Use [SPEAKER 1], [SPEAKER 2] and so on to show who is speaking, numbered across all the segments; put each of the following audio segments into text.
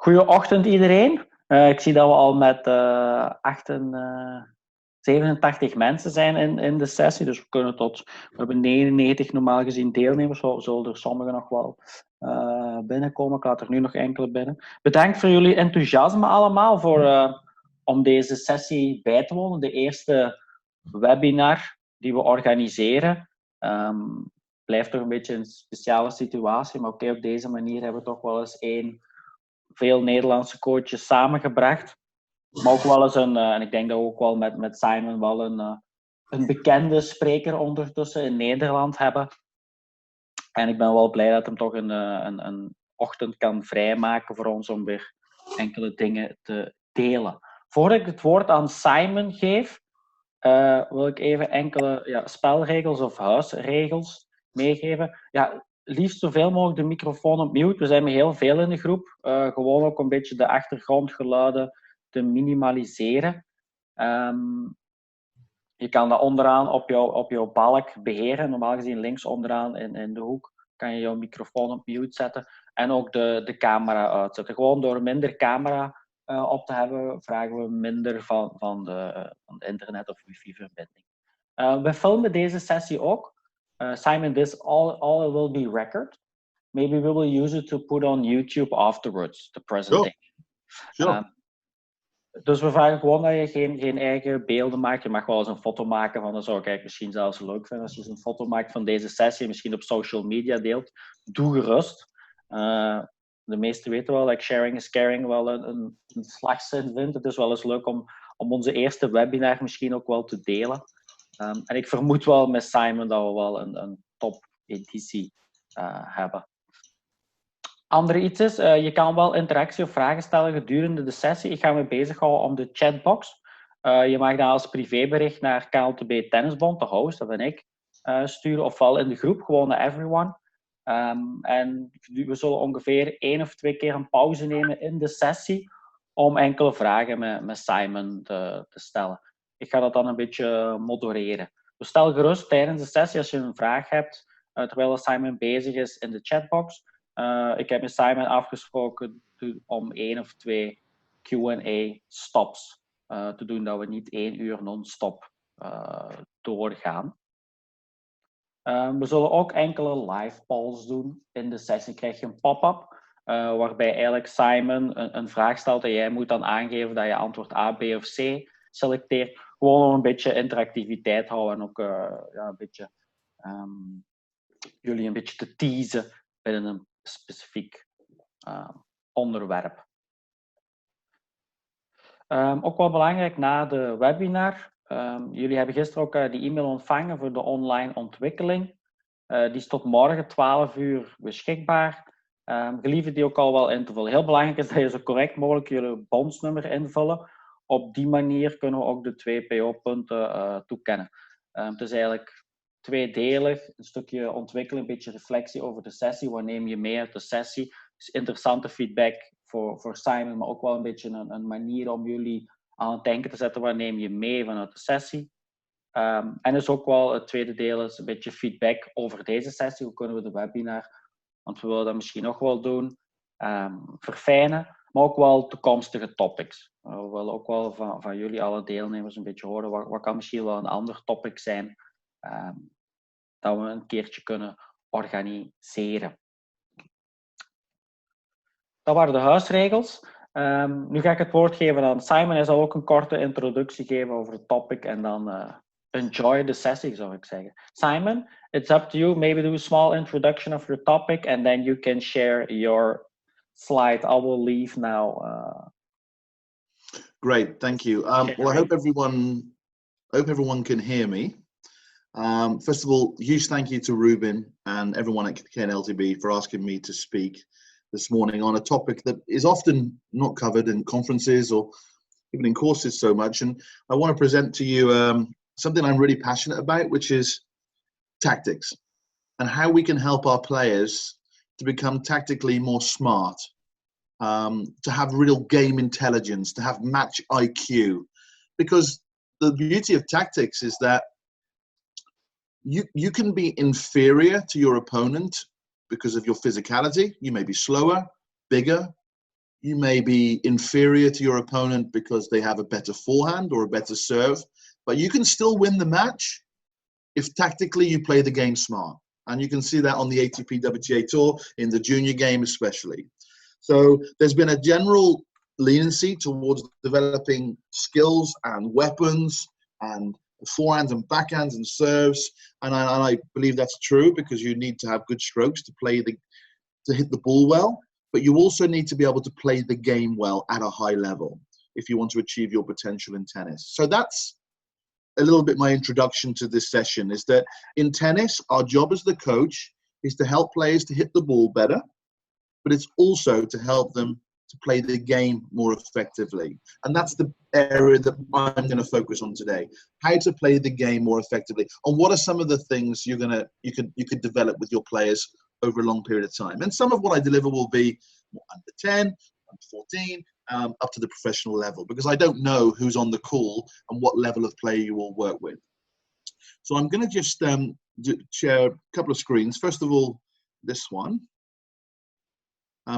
[SPEAKER 1] Goeieochtend iedereen. Ik zie dat we al met 87 mensen zijn in de sessie. Dus we hebben 99 normaal gezien deelnemers. We zullen er sommigen nog wel binnenkomen. Ik laat er nu nog enkele binnen. Bedankt voor jullie enthousiasme allemaal om deze sessie bij te wonen. De eerste webinar die we organiseren. Blijft toch een beetje een speciale situatie. Maar oké, op deze manier hebben we toch wel eens veel Nederlandse coaches samengebracht. Maar ook wel eens en ik denk dat we ook wel met Simon wel een bekende spreker ondertussen in Nederland hebben. En ik ben wel blij dat hem toch een ochtend kan vrijmaken voor ons om weer enkele dingen te delen. Voordat ik het woord aan Simon geef, wil ik even enkele spelregels of huisregels meegeven. Ja, liefst zoveel mogelijk de microfoon op mute. We zijn met heel veel in de groep. Gewoon ook een beetje de achtergrondgeluiden te minimaliseren. Je kan dat onderaan op jouw balk beheren. Normaal gezien links onderaan in de hoek kan je jouw microfoon op mute zetten. En ook de camera uitzetten. Gewoon door minder camera op te hebben, vragen we minder van de internet- of wifi-verbinding. We filmen deze sessie ook. Simon, this all will be recorded. Maybe we will use it to put on YouTube afterwards, the presentation.
[SPEAKER 2] Sure.
[SPEAKER 1] Dus we vragen gewoon dat je geen eigen beelden maakt. Je mag wel eens een foto maken van, dat zou ik eigenlijk misschien zelfs leuk vinden als je eens een foto maakt van deze sessie, misschien op social media deelt. Doe gerust. De meesten weten wel dat ik sharing is caring wel een slagzin vind. Het is wel eens leuk om onze eerste webinar misschien ook wel te delen. En ik vermoed wel met Simon dat we wel een top editie hebben. Andere iets is, je kan wel interactie of vragen stellen gedurende de sessie. Ik ga me bezighouden om de chatbox. Je mag dan als privébericht naar LTA Tennisbond, de host, dat ben ik, sturen. Ofwel in de groep, gewoon naar everyone. En we zullen ongeveer 1 of 2 keer een pauze nemen in de sessie om enkele vragen met Simon te stellen. Ik ga dat dan een beetje modereren. Dus stel gerust tijdens de sessie als je een vraag hebt, terwijl Simon bezig is in de chatbox. Ik heb met Simon afgesproken om 1 of 2 Q&A stops te doen, dat we niet 1 uur non-stop doorgaan. We zullen ook enkele live polls doen. In de sessie krijg je een pop-up, waarbij eigenlijk Simon een vraag stelt en jij moet dan aangeven dat je antwoord A, B of C selecteert. Gewoon om een beetje interactiviteit te houden en ook een beetje jullie een beetje te teasen binnen een specifiek onderwerp. Ook wel belangrijk na de webinar. Jullie hebben gisteren ook die e-mail ontvangen voor de online ontwikkeling. Die is tot morgen 12 uur beschikbaar. Gelieve die ook al wel in te vullen. Heel belangrijk is dat je zo correct mogelijk jullie bondsnummer invullen. Op die manier kunnen we ook de 2 PO-punten toekennen. Het is eigenlijk tweedelig, een stukje ontwikkeling, een beetje reflectie over de sessie. Wat neem je mee uit de sessie? Dus interessante feedback voor Simon, maar ook wel een beetje een manier om jullie aan het denken te zetten. Wat neem je mee vanuit de sessie? En dus ook wel het tweede deel is een beetje feedback over deze sessie. Hoe kunnen we de webinar, want we willen dat misschien nog wel doen, verfijnen. Maar ook wel toekomstige topics. We willen ook wel van jullie alle deelnemers een beetje horen. Wat kan misschien wel een ander topic zijn dat we een keertje kunnen organiseren. Dat waren de huisregels. Nu ga ik het woord geven aan Simon. Hij zal ook een korte introductie geven over het topic en dan enjoy the sessie, zou ik zeggen. Simon, it's up to you. Maybe do a small introduction of your topic and then you can share your slide. I will leave now.
[SPEAKER 2] Great, thank you. Well, I hope everyone can hear me. First of all, huge thank you to Ruben and everyone at KNLTB for asking me to speak this morning on a topic that is often not covered in conferences or even in courses so much. And I want to present to you something I'm really passionate about, which is tactics and how we can help our players to become tactically more smart, to have real game intelligence, to have match IQ. Because the beauty of tactics is that you can be inferior to your opponent because of your physicality. You may be slower, bigger, You may be inferior to your opponent because they have a better forehand or a better serve, but you can still win the match if tactically you play the game smart. And you can see that on the ATP WTA Tour, in the junior game especially. So there's been a general leniency towards developing skills and weapons and forehands and backhands and serves. And I believe that's true, because you need to have good strokes to hit the ball well. But you also need to be able to play the game well at a high level if you want to achieve your potential in tennis. So that's a little bit my introduction to this session, is that in tennis, our job as the coach is to help players to hit the ball better, but it's also to help them to play the game more effectively. And that's the area that I'm going to focus on today. How to play the game more effectively. And what are some of the things you could develop with your players over a long period of time. And some of what I deliver will be under 10, under 14, up to the professional level, because I don't know who's on the call and what level of player you will work with. So I'm going to just share a couple of screens. First of all, this one.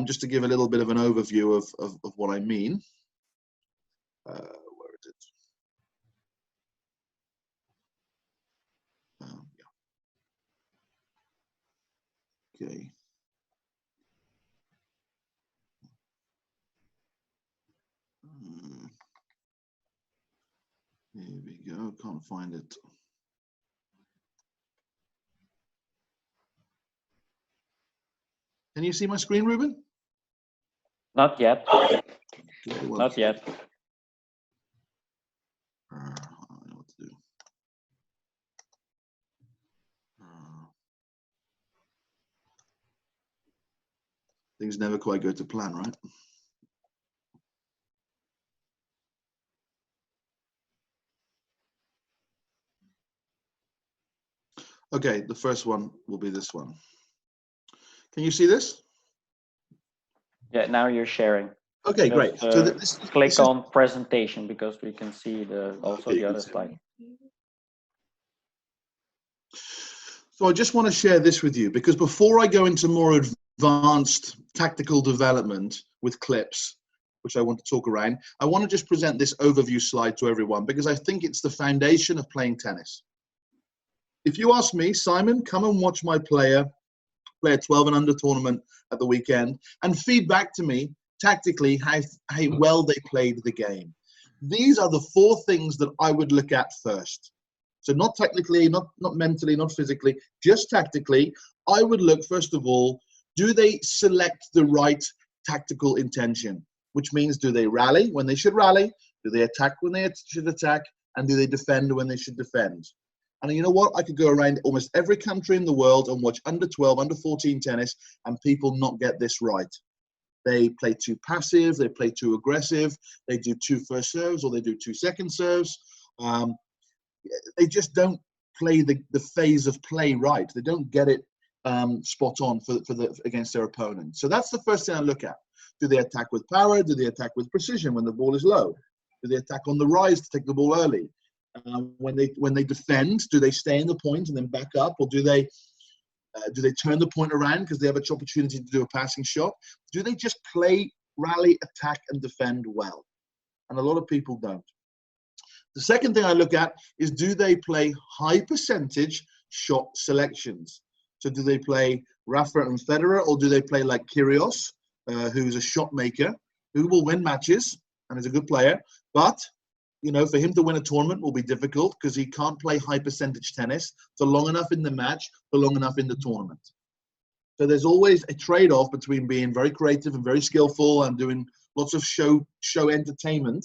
[SPEAKER 2] Just to give a little bit of an overview of what I mean. Where is it? Yeah. Okay. Here we go. Can't find it. Can you see my screen, Ruben?
[SPEAKER 1] Not yet.
[SPEAKER 2] Okay, well,
[SPEAKER 1] Not yet.
[SPEAKER 2] I don't know what to do. Things never quite go to plan, right? Okay, the first one will be this one. Can you see this?
[SPEAKER 1] Yeah, now you're sharing.
[SPEAKER 2] Okay, great.
[SPEAKER 1] So click on presentation, because we can see the other slide.
[SPEAKER 2] So I just want to share this with you, because before I go into more advanced tactical development with clips, which I want to talk around, I want to just present this overview slide to everyone, because I think it's the foundation of playing tennis. If you ask me, Simon, come and watch my player play a 12 and under tournament at the weekend and feedback to me tactically how well they played the game. These are the 4 things that I would look at first. So not technically, not mentally, not physically, just tactically. I would look, first of all, do they select the right tactical intention? Which means, do they rally when they should rally? Do they attack when they should attack? And do they defend when they should defend? And you know what? I could go around almost every country in the world and watch under 12, under 14 tennis, and people not get this right. They play too passive, they play too aggressive, they do 2 first serves, or they do 2 second serves. They just don't play the phase of play right. They don't get it spot on against their opponent. So that's the first thing I look at. Do they attack with power? Do they attack with precision when the ball is low? Do they attack on the rise to take the ball early? When they defend, do they stay in the point and then back up, or do they turn the point around because they have an opportunity to do a passing shot? Do they just play, rally, attack, and defend well? And a lot of people don't. The second thing I look at is, do they play high percentage shot selections? So do they play Rafa and Federer, or do they play like Kyrgios, who's a shot maker, who will win matches and is a good player, but for him to win a tournament will be difficult because he can't play high percentage tennis for long enough in the match, for long enough in the tournament. So there's always a trade-off between being very creative and very skillful and doing lots of show entertainment,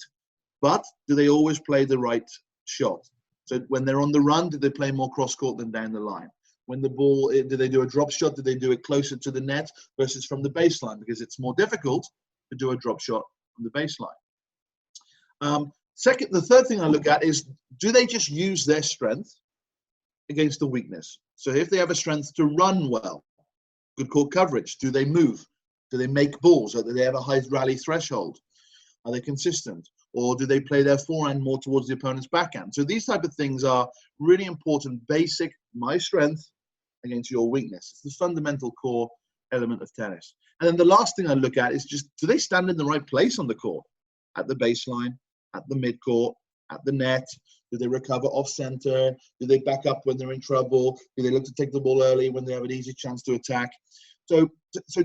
[SPEAKER 2] but do they always play the right shot? So when they're on the run, do they play more cross-court than down the line? When the ball, do they do a drop shot? Do they do it closer to the net versus from the baseline? Because it's more difficult to do a drop shot from the baseline. The third thing I look at is, do they just use their strength against the weakness? So if they have a strength to run well, good court coverage, do they move? Do they make balls? Do they have a high rally threshold? Are they consistent? Or do they play their forehand more towards the opponent's backhand? So these type of things are really important, basic, my strength against your weakness. It's the fundamental core element of tennis. And then the last thing I look at is just, do they stand in the right place on the court? At the baseline, at the midcourt, at the net? Do they recover off center? Do they back up when they're in trouble? Do they look to take the ball early when they have an easy chance to attack? So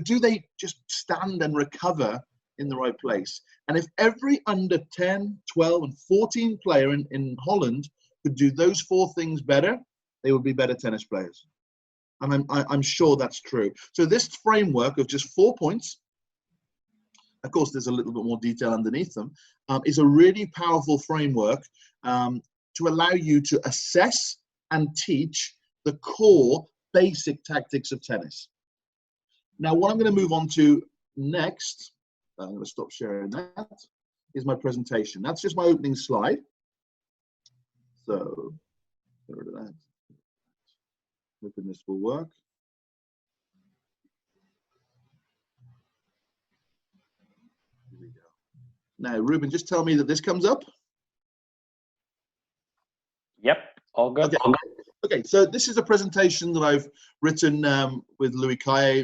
[SPEAKER 2] do they just stand and recover in the right place? And if every under 10, 12, and 14 player in Holland could do those 4 things better, they would be better tennis players. And I'm sure that's true. So this framework of just 4 points, of course, there's a little bit more detail underneath them, is a really powerful framework to allow you to assess and teach the core basic tactics of tennis. Now, what I'm going to move on to next, I'm going to stop sharing that, is my presentation. That's just my opening slide. So, get rid of that. Hoping this will work. Here we go. Now, Ruben, just tell me that this comes up.
[SPEAKER 1] Yep, all good.
[SPEAKER 2] Okay. Okay, so this is a presentation that I've written with Louis Caille,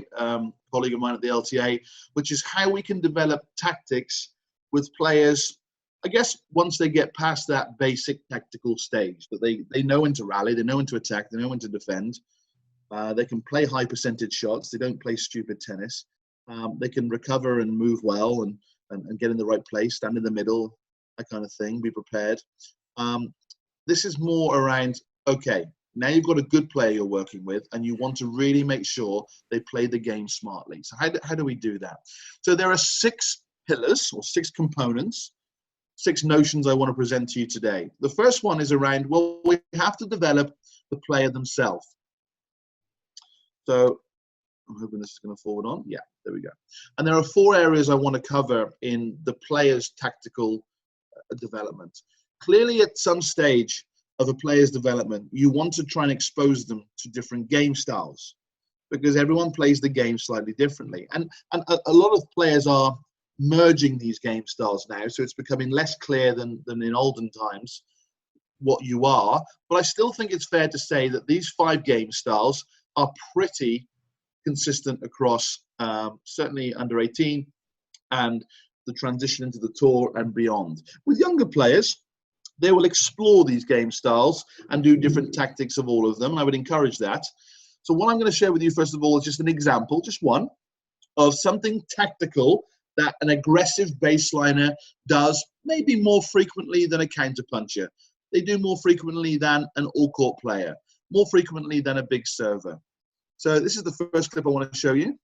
[SPEAKER 2] colleague of mine at the LTA, which is how we can develop tactics with players, I guess, once they get past that basic tactical stage, that they know when to rally, they know when to attack, they know when to defend. They can play high percentage shots. They don't play stupid tennis. They can recover and move well and get in the right place, stand in the middle, that kind of thing, be prepared. This is more around, okay, now you've got a good player you're working with and you want to really make sure they play the game smartly. So how do we do that? So there are 6 pillars or 6 components, 6 notions I want to present to you today. The first one is around, well, we have to develop the player themselves. So I'm hoping this is going to forward on. Yeah, there we go. And there are 4 areas I want to cover in the player's tactical development. Clearly, at some stage of a player's development, you want to try and expose them to different game styles because everyone plays the game slightly differently. And a lot of players are merging these game styles now, so it's becoming less clear than in olden times what you are. But I still think it's fair to say that these 5 game styles are pretty consistent across certainly under 18 and the transition into the tour and beyond. With younger players, they will explore these game styles and do different tactics of all of them, and I would encourage that. So what I'm going to share with you, first of all, is just an example, just one, of something tactical that an aggressive baseliner does maybe more frequently than a counterpuncher. They do more frequently than an all-court player, more frequently than a big server. So this is the first clip I want to show you.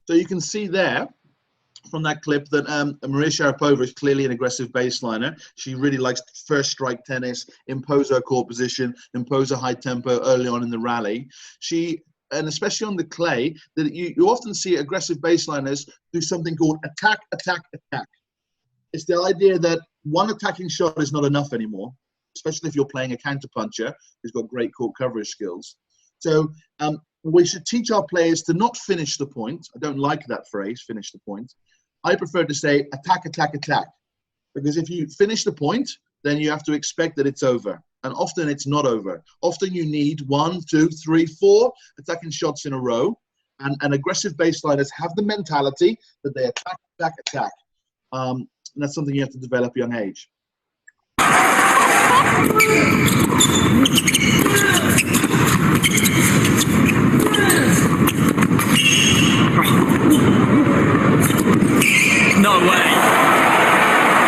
[SPEAKER 2] So you can see there from that clip that Maria Sharapova is clearly an aggressive baseliner. She really likes first strike tennis, impose her court position, impose a high tempo early on in the rally. And especially on the clay, that you often see aggressive baseliners do something called attack, attack, attack. It's the idea that one attacking shot is not enough anymore, especially if you're playing a counterpuncher who's got great court coverage skills. So we should teach our players to not finish the point. I don't like that phrase, finish the point. I prefer to say attack, attack, attack. Because if you finish the point, then you have to expect that it's over. And often it's not over. Often you need 1, 2, 3, 4 attacking shots in a row. And aggressive baseliners have the mentality that they attack, attack, attack. And that's something you have to develop at a young age.
[SPEAKER 3] No way.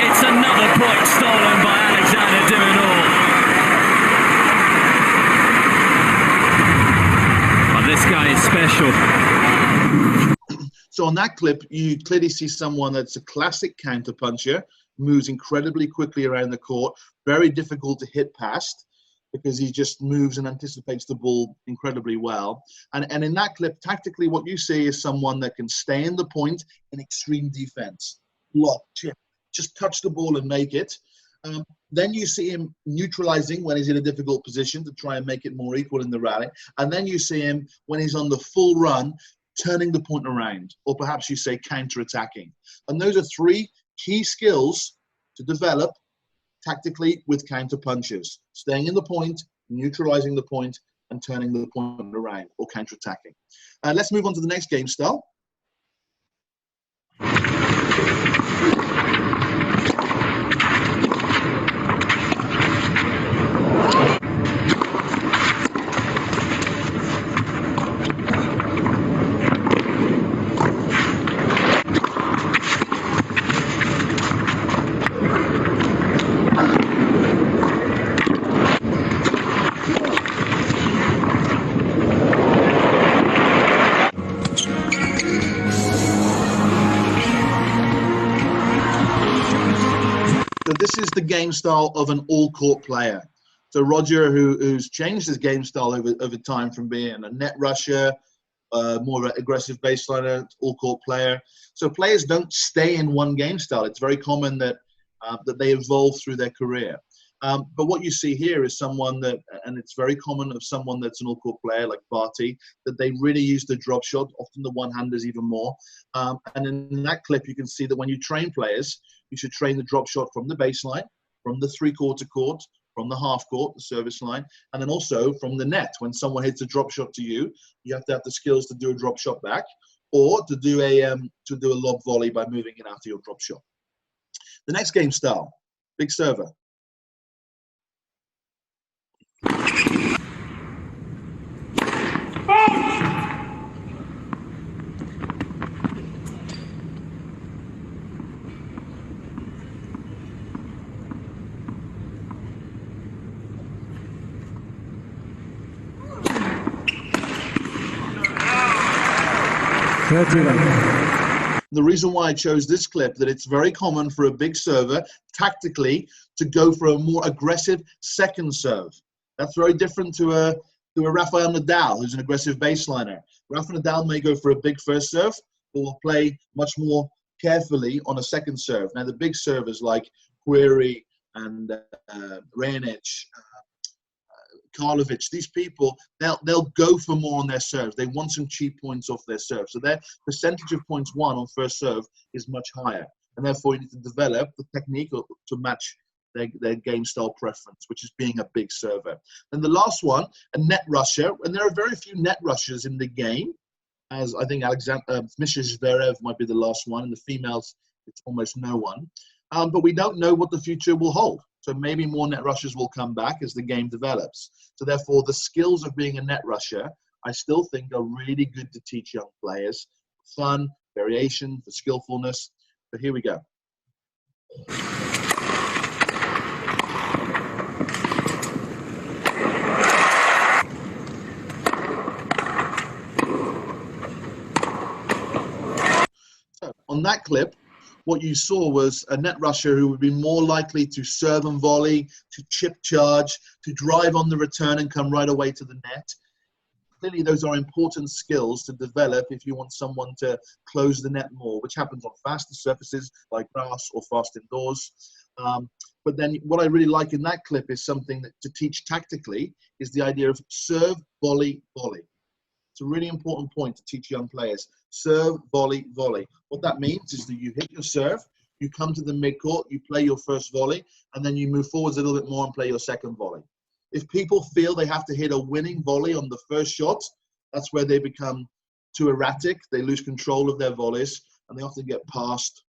[SPEAKER 3] It's another point stolen by Alexander Duinol. Oh, this guy is special.
[SPEAKER 2] So on that clip, you clearly see someone that's a classic counterpuncher, moves incredibly quickly around the court, very difficult to hit past because he just moves and anticipates the ball incredibly well. And in that clip, tactically, what you see is someone that can stay in the point in extreme defense. Block, chip, just touch the ball and make it. Then you see him neutralizing when he's in a difficult position to try and make it more equal in the rally. And then you see him when he's on the full run turning the point around, or perhaps you say counter-attacking. And those are three key skills to develop tactically with counter punches: staying in the point, neutralizing the point, and turning the point around, or counter-attacking. Let's move on to the next game style. So this is the game style of an all-court player. So Roger, who's changed his game style over time from being a net rusher, more of an aggressive baseliner, all-court player. So players don't stay in one game style. It's very common that they evolve through their career. But what you see here is someone that, and it's very common of someone that's an all-court player like Barty, that they really use the drop shot, often the one-handers even more. And in that clip, you can see that when you train players, you should train the drop shot from the baseline, from the three-quarter court, from the half court, the service line, and then also from the net. When someone hits a drop shot to you, you have to have the skills to do a drop shot back, or to do a lob volley by moving in after your drop shot. The next game style, big server. The reason why I chose this clip, that it's very common for a big server tactically to go for a more aggressive second serve. That's very different to a Rafael Nadal, who's an aggressive baseliner. Rafael Nadal may go for a big first serve, but will play much more carefully on a second serve. Now the big servers like Query and Ranic, Karlovic, these people, they'll go for more on their serves. They want some cheap points off their serve. So their percentage of points won on first serve is much higher. And therefore you need to develop the technique to match their game style preference, which is being a big server. And the last one, a net rusher. And there are very few net rushers in the game, as I think Misha Zverev might be the last one. And the females, it's almost no one. But we don't know what the future will hold. So maybe more net rushers will come back as the game develops. So therefore, the skills of being a net rusher, I still think are really good to teach young players. Fun, variation, for skillfulness. But here we go. So on that clip, what you saw was a net rusher who would be more likely to serve and volley, to chip charge, to drive on the return and come right away to the net. Clearly, those are important skills to develop if you want someone to close the net more, which happens on faster surfaces like grass or fast indoors. But then what I really like in that clip is something that to teach tactically is the idea of serve, volley, volley. It's a really important point to teach young players. Serve, volley, volley. What that means is that you hit your serve, you come to the midcourt, you play your first volley, and then you move forwards a little bit more and play your second volley. If people feel they have to hit a winning volley on the first shot, that's where they become too erratic. They lose control of their volleys, and they often get past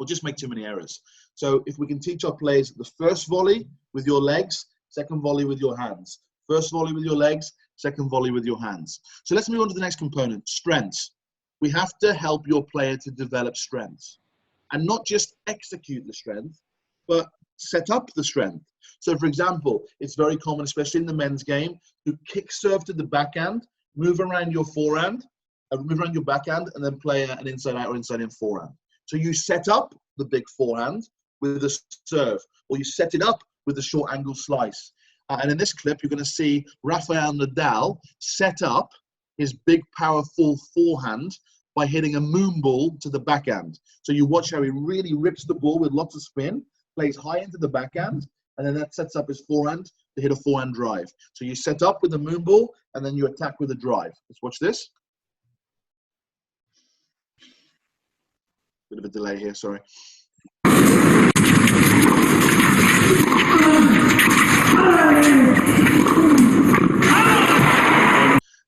[SPEAKER 2] or just make too many errors. So if we can teach our players the first volley with your legs, second volley with your hands. First volley with your legs, second volley with your hands. So let's move on to the next component, strengths. We have to help your player to develop strengths and not just execute the strength, but set up the strength. So for example, it's very common, especially in the men's game, to kick serve to the backhand, move around your forehand, move around your backhand, and then play an inside out or inside in forehand. So you set up the big forehand with a serve, or you set it up with a short angle slice. And in this clip, you're going to see Rafael Nadal set up his big, powerful forehand by hitting a moon ball to the backhand. So you watch how he really rips the ball with lots of spin, plays high into the backhand, and then that sets up his forehand to hit a forehand drive. So you set up with a moon ball, and then you attack with a drive. Let's watch this. Bit of a delay here, sorry.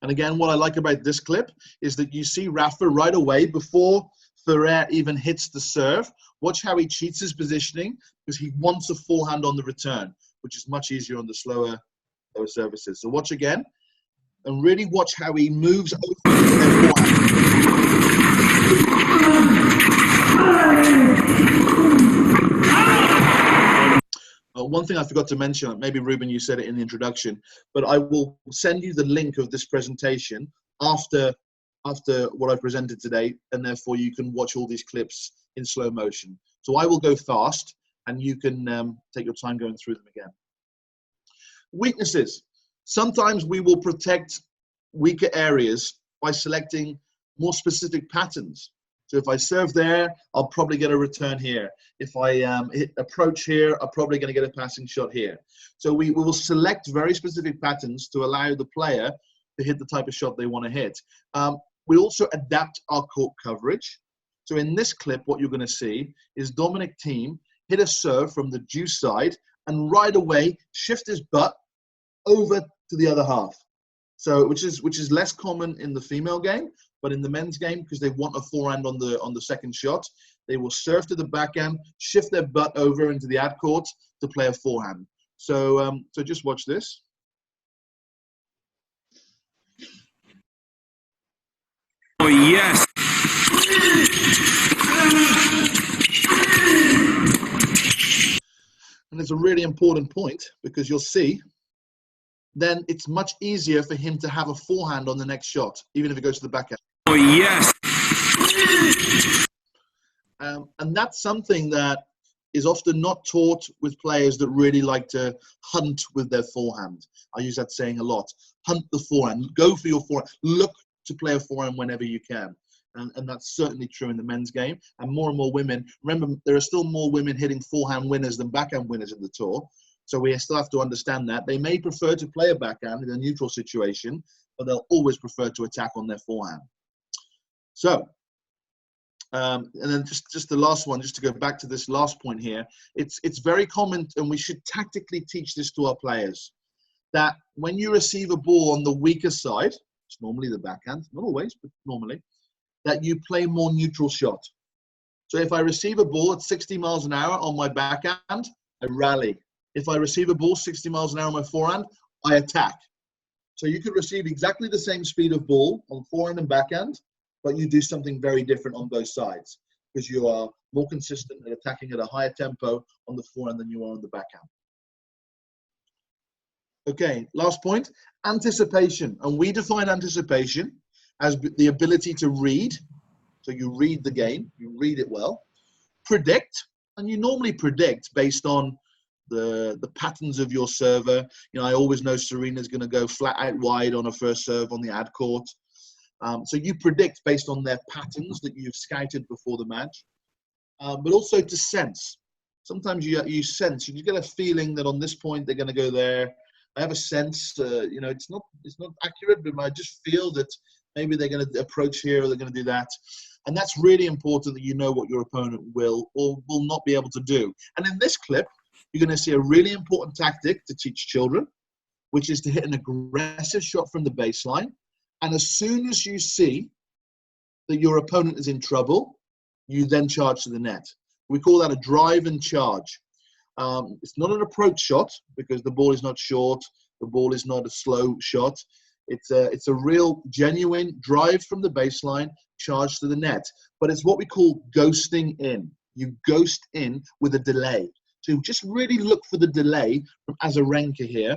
[SPEAKER 2] And again, what I like about this clip is that you see Rafa right away before Ferrer even hits the serve. Watch how he cheats his positioning because he wants a forehand on the return, which is much easier on the slower services. So watch again and really watch how he moves over their forehand. One thing I forgot to mention, maybe Ruben, you said it in the introduction, but I will send you the link of this presentation after what I presented today, and therefore you can watch all these clips in slow motion. So I will go fast, and you can take your time going through them again. Weaknesses. Sometimes we will protect weaker areas by selecting more specific patterns. So if I serve there, I'll probably get a return here. If I hit approach here, I'm probably going to get a passing shot here. So we will select very specific patterns to allow the player to hit the type of shot they want to hit. We also adapt our court coverage. So in this clip, what you're going to see is Dominic Thiem hit a serve from the deuce side and right away shift his butt over to the other half. So which is less common in the female game, but in the men's game, because they want a forehand on the second shot, they will serve to the backhand, shift their butt over into the ad court to play a forehand. So so just watch this.
[SPEAKER 3] Oh yes.
[SPEAKER 2] And it's a really important point because you'll see then it's much easier for him to have a forehand on the next shot, even if it goes to the backhand.
[SPEAKER 3] Oh yes.
[SPEAKER 2] And that's something that is often not taught with players that really like to hunt with their forehand. I use that saying a lot. Hunt the forehand. Go for your forehand. Look to play a forehand whenever you can. And that's certainly true in the men's game. And more women. Remember, there are still more women hitting forehand winners than backhand winners in the tour. So we still have to understand that. They may prefer to play a backhand in a neutral situation, but they'll always prefer to attack on their forehand. So, and then just the last one, just to go back to this last point here, it's very common, and we should tactically teach this to our players, that when you receive a ball on the weaker side, it's normally the backhand, not always, but normally, that you play more neutral shot. So if I receive a ball at 60 miles an hour on my backhand, I rally. If I receive a ball 60 miles an hour on my forehand, I attack. So you could receive exactly the same speed of ball on forehand and backhand, but you do something very different on both sides because you are more consistent at attacking at a higher tempo on the forehand than you are on the backhand. Okay, last point, anticipation. And we define anticipation as the ability to read. So you read the game, you read it well. Predict, and you normally predict based on the patterns of your server. You know, I always know Serena's going to go flat out wide on a first serve on the ad court. So you predict based on their patterns that you've scouted before the match, but also to sense. Sometimes you sense, you get a feeling that on this point they're going to go there. I have a sense, you know, it's not accurate, but I just feel that maybe they're going to approach here or they're going to do that. And that's really important that you know what your opponent will or will not be able to do. And in this clip, you're going to see a really important tactic to teach children, which is to hit an aggressive shot from the baseline. And as soon as you see that your opponent is in trouble, you then charge to the net. We call that a drive and charge. It's not an approach shot because the ball is not short. The ball is not a slow shot. It's a real genuine drive from the baseline, charge to the net. But it's what we call ghosting in. You ghost in with a delay. So just really look for the delay from Azarenka here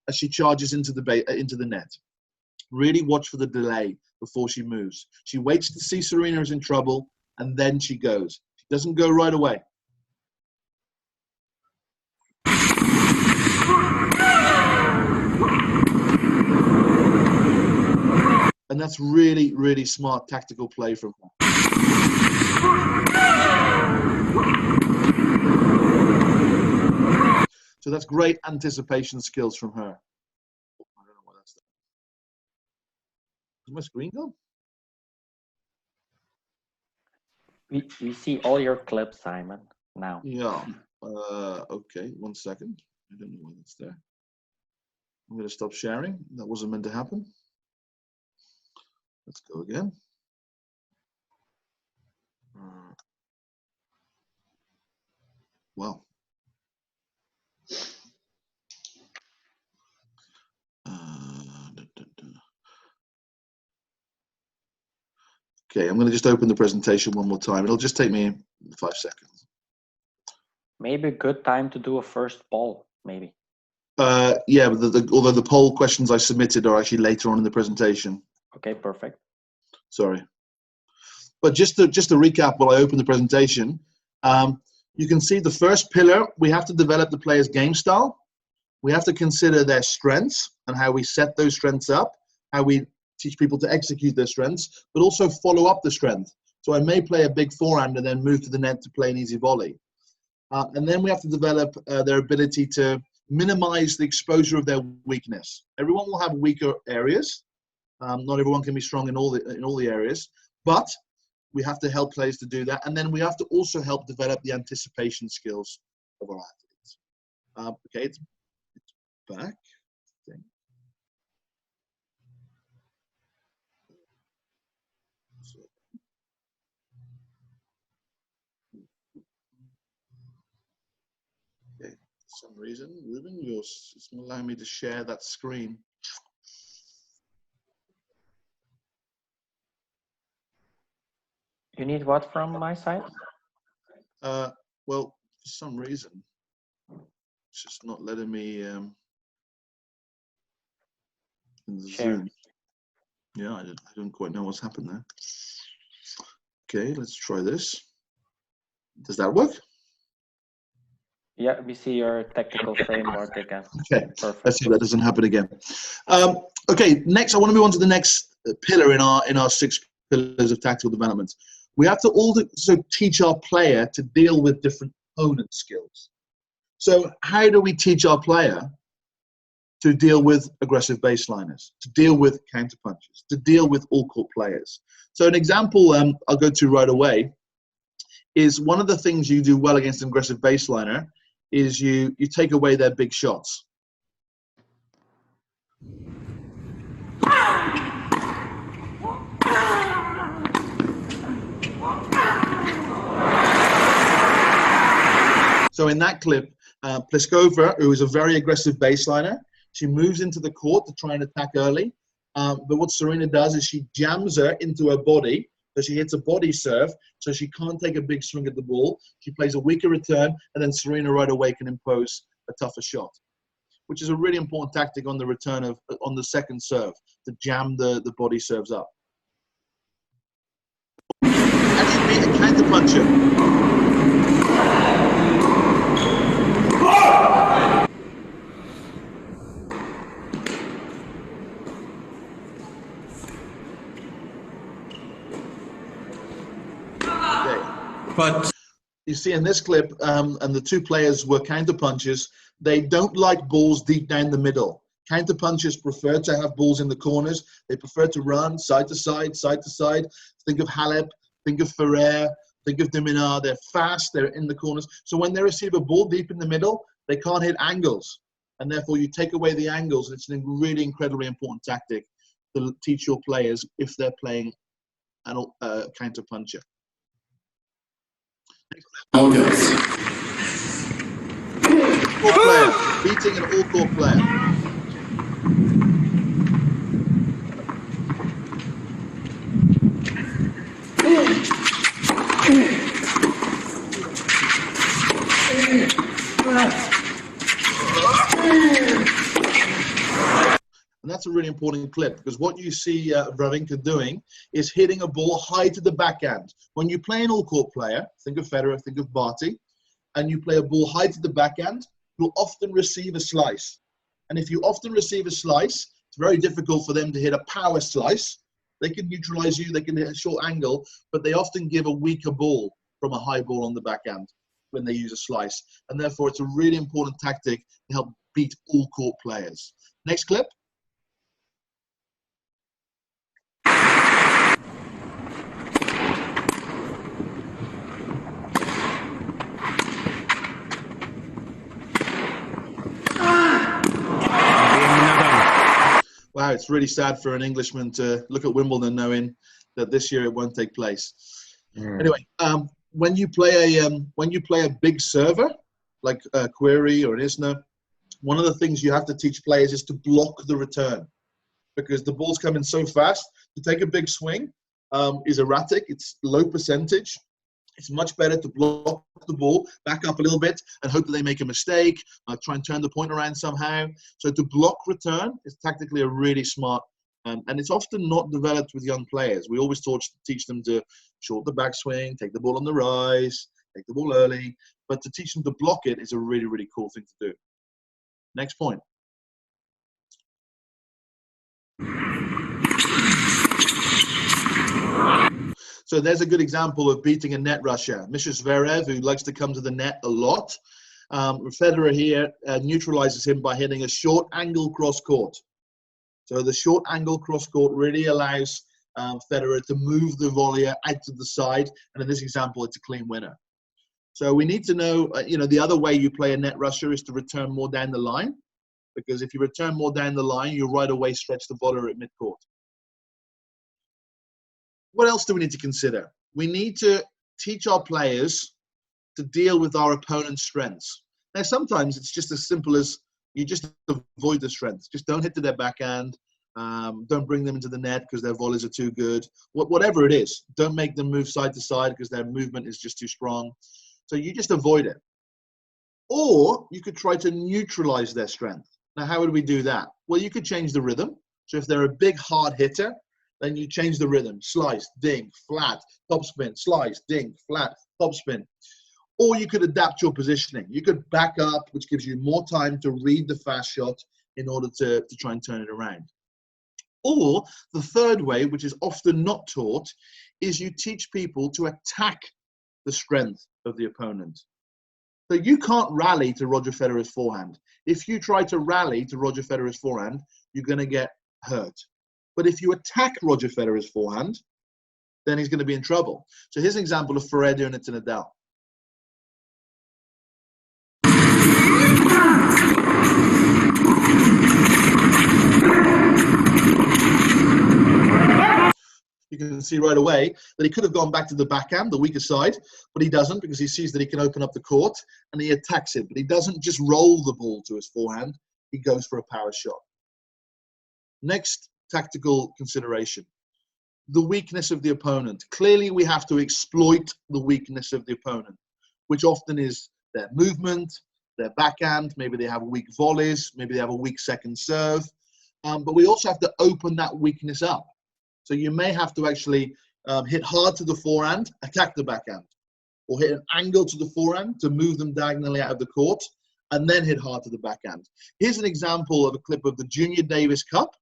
[SPEAKER 2] as she charges into the net. Really watch for the delay before she moves. She waits to see Serena is in trouble, and then she goes. She doesn't go right away. And that's really, really smart tactical play from her. So that's great anticipation skills from her. I don't know what that's. Is my screen gone?
[SPEAKER 1] We see all your clips, Simon, now.
[SPEAKER 2] Yeah. Okay, 1 second. I don't know why that's there. I'm going to stop sharing. That wasn't meant to happen. Let's go again. Well. Okay, I'm going to just open the presentation one more time. It'll just take me 5 seconds.
[SPEAKER 1] Maybe a good time to do a first poll, maybe.
[SPEAKER 2] Yeah, but although the poll questions I submitted are actually later on in the presentation.
[SPEAKER 1] Okay, perfect.
[SPEAKER 2] Sorry. But just to recap while I open the presentation, you can see the first pillar, we have to develop the player's game style. We have to consider their strengths and how we set those strengths up, how we teach people to execute their strengths, but also follow up the strength. So I may play a big forehand and then move to the net to play an easy volley. And then we have to develop their ability to minimize the exposure of their weakness. Everyone will have weaker areas. Not everyone can be strong in all the areas, but we have to help players to do that. And then we have to also help develop the anticipation skills of our athletes. Okay, it's back. Okay, for some reason, Ruben, it's not allowing me to share that screen.
[SPEAKER 1] You need what from my side?
[SPEAKER 2] Well, for some reason, it's just not letting me in the
[SPEAKER 1] Share.
[SPEAKER 2] Zoom. Yeah, I don't quite know what's happened there. Okay, let's try this. Does that work?
[SPEAKER 1] Yeah, we see your tactical framework again.
[SPEAKER 2] Okay,
[SPEAKER 1] Perfect.
[SPEAKER 2] let's see if that doesn't happen again. Okay, next I want to move on to the next pillar in our 6 pillars of tactical development. We have to also teach our player to deal with different opponent skills. So how do we teach our player to deal with aggressive baseliners, to deal with counterpunches, to deal with all-court players? So an example I'll go to right away is one of the things you do well against an aggressive baseliner is you take away their big shots. So in that clip, Pliskova, who is a very aggressive baseliner, she moves into the court to try and attack early. But what Serena does is she jams her into her body, so she hits a body serve, so she can't take a big swing at the ball. She plays a weaker return, and then Serena right away can impose a tougher shot, which is a really important tactic on the return on the second serve, to jam the body serves up. How do you beat a counterpuncher?
[SPEAKER 3] But
[SPEAKER 2] you see in this clip, and the 2 players were counterpunchers, they don't like balls deep down the middle. Counterpunchers prefer to have balls in the corners. They prefer to run side to side, side to side. Think of Halep, think of Ferrer, think of Dominar. They're fast, they're in the corners. So when they receive a ball deep in the middle, they can't hit angles. And therefore you take away the angles. It's a really incredibly important tactic to teach your players if they're playing a counterpuncher.
[SPEAKER 3] August.
[SPEAKER 2] Player, beating an all-court player. And that's a really important clip, because what you see Wawrinka doing is hitting a ball high to the backhand. When you play an all-court player, think of Federer, think of Barty, and you play a ball high to the backhand, you'll often receive a slice. And if you often receive a slice, it's very difficult for them to hit a power slice. They can neutralize you, they can hit a short angle, but they often give a weaker ball from a high ball on the backhand when they use a slice. And therefore, it's a really important tactic to help beat all-court players. Next clip. Wow, it's really sad for an Englishman to look at Wimbledon knowing that this year it won't take place. Anyway, when you play a big server like a Query or an Isner, one of the things you have to teach players is to block the return, because the ball's coming so fast. To take a big swing is erratic. It's low percentage. It's much better to block the ball, back up a little bit, and hope that they make a mistake, try and turn the point around somehow. So to block return is tactically a really smart, and it's often not developed with young players. We always teach them to short the backswing, take the ball on the rise, take the ball early, but to teach them to block it is a really, really cool thing to do. Next point. So there's a good example of beating a net rusher. Mr. Zverev, who likes to come to the net a lot. Federer here neutralizes him by hitting a short angle cross court. So the short angle cross court really allows Federer to move the volleyer out to the side. And in this example, it's a clean winner. So we need to know, the other way you play a net rusher is to return more down the line. Because if you return more down the line, you right away stretch the volleyer at midcourt. What else do we need to consider? We need to teach our players to deal with our opponent's strengths. Now, sometimes it's just as simple as you just avoid the strengths. Just don't hit to their backhand. Don't bring them into the net because their volleys are too good. Whatever it is, don't make them move side to side because their movement is just too strong. So you just avoid it. Or you could try to neutralize their strength. Now, how would we do that? Well, you could change the rhythm. So if they're a big, hard hitter, then you change the rhythm. Slice, ding, flat, topspin, slice, ding, flat, topspin. Or you could adapt your positioning. You could back up, which gives you more time to read the fast shot in order to try and turn it around. Or the third way, which is often not taught, is you teach people to attack the strength of the opponent. So you can't rally to Roger Federer's forehand. If you try to rally to Roger Federer's forehand, you're going to get hurt. But if you attack Roger Federer's forehand, then he's going to be in trouble. So here's an example of Ferrer doing it to Nadal. You can see right away that he could have gone back to the backhand, the weaker side, but he doesn't because he sees that he can open up the court and he attacks it. But he doesn't just roll the ball to his forehand. He goes for a power shot. Next tactical consideration, the weakness of the opponent. Clearly, we have to exploit the weakness of the opponent, which often is their movement, their backhand. Maybe they have weak volleys. Maybe they have a weak second serve. But we also have to open that weakness up. So you may have to actually hit hard to the forehand, attack the backhand, or hit an angle to the forehand to move them diagonally out of the court, and then hit hard to the backhand. Here's an example of a clip of the Junior Davis Cup.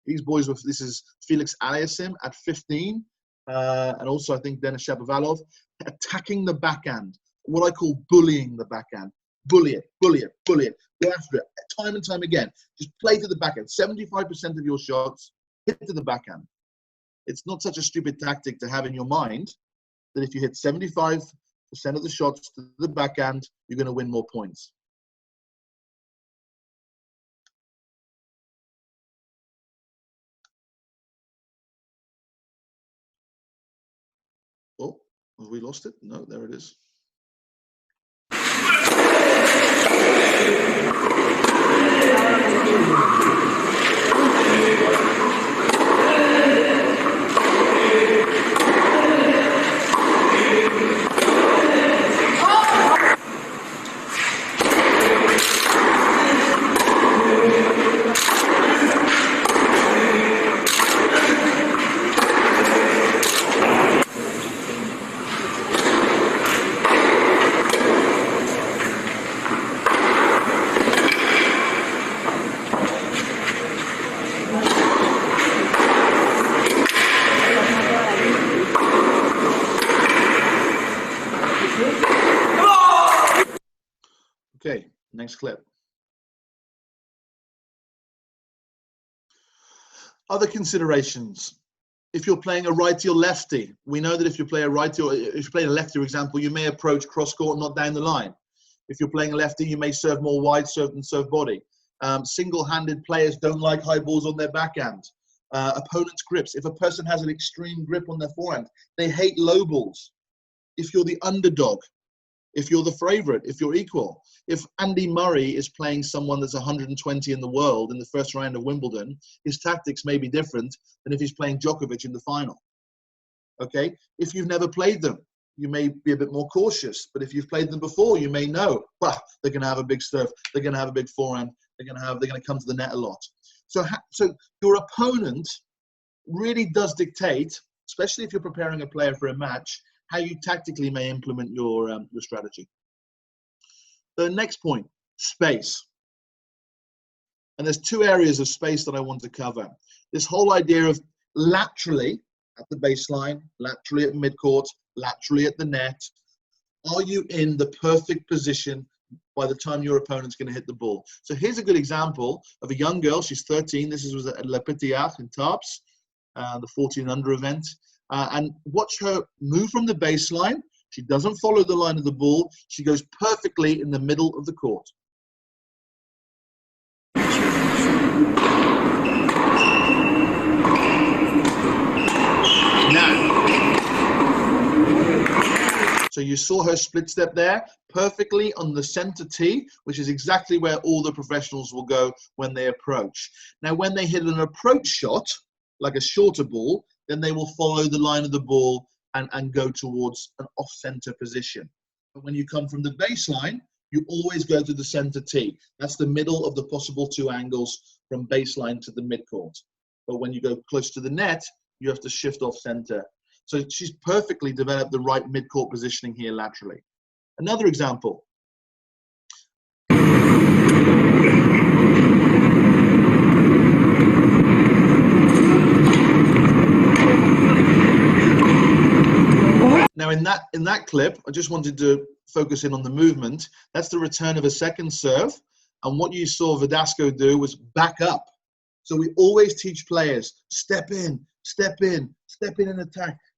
[SPEAKER 2] These boys were, this is Felix Aliassime at 15, and also I think Denis Shapovalov, attacking the backhand, what I call bullying the backhand. Bully it, bully it, bully it. Go after it, time and time again. Just play to the backhand. 75% of your shots, hit to the backhand. It's not such a stupid tactic to have in your mind that if you hit 75% of the shots to the backhand, you're going to win more points. Oh, have we lost it? No, there it is. Okay, next clip. Other considerations. If you're playing a righty or lefty, we know that if you play a righty or if you're playing a lefty, for example, you may approach cross court, not down the line. If you're playing a lefty, you may serve more wide serve than serve body. Single-handed players don't like high balls on their backhand. Opponents' grips. If a person has an extreme grip on their forehand, they hate low balls. If you're the underdog, if you're the favorite, if you're equal. If Andy Murray is playing someone that's 120 in the world in the first round of Wimbledon, his tactics may be different than if he's playing Djokovic in the final. Okay? If you've never played them, you may be a bit more cautious. But if you've played them before, you may know, they're going to have a big serve, they're going to have a big forehand, they're going to come to the net a lot. So your opponent really does dictate, especially if you're preparing a player for a match, how you tactically may implement your strategy. The next point, space. And there's two areas of space that I want to cover. This whole idea of laterally at the baseline, laterally at midcourt, laterally at the net. Are you in the perfect position by the time your opponent's going to hit the ball? So here's a good example of a young girl. She's 13. This was at Le Petit Arc in Tarps, the 14 under event. And watch her move from the baseline. She doesn't follow the line of the ball. She goes perfectly in the middle of the court. Now, so you saw her split step there, perfectly on the center tee, which is exactly where all the professionals will go when they approach. Now, when they hit an approach shot, like a shorter ball, then they will follow the line of the ball and go towards an off-center position. But when you come from the baseline, you always go to the center tee. That's the middle of the possible two angles from baseline to the midcourt. But when you go close to the net, you have to shift off-center. So she's perfectly developed the right midcourt positioning here laterally. Another example. Now in that clip, I just wanted to focus in on the movement. That's the return of a second serve. And what you saw Verdasco do was back up. So we always teach players, step in and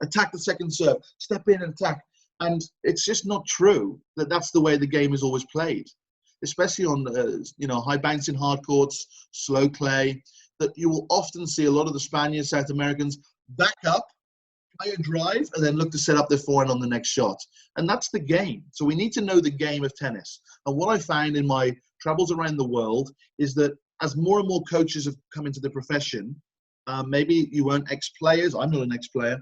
[SPEAKER 2] attack the second serve, step in and attack. And it's just not true that that's the way the game is always played, especially on high bouncing hard courts, slow clay, that you will often see a lot of the Spaniards, South Americans back up, play a drive, and then look to set up their forehand on the next shot. And that's the game. So we need to know the game of tennis. And what I found in my travels around the world is that as more and more coaches have come into the profession, maybe you weren't ex-players, I'm not an ex-player,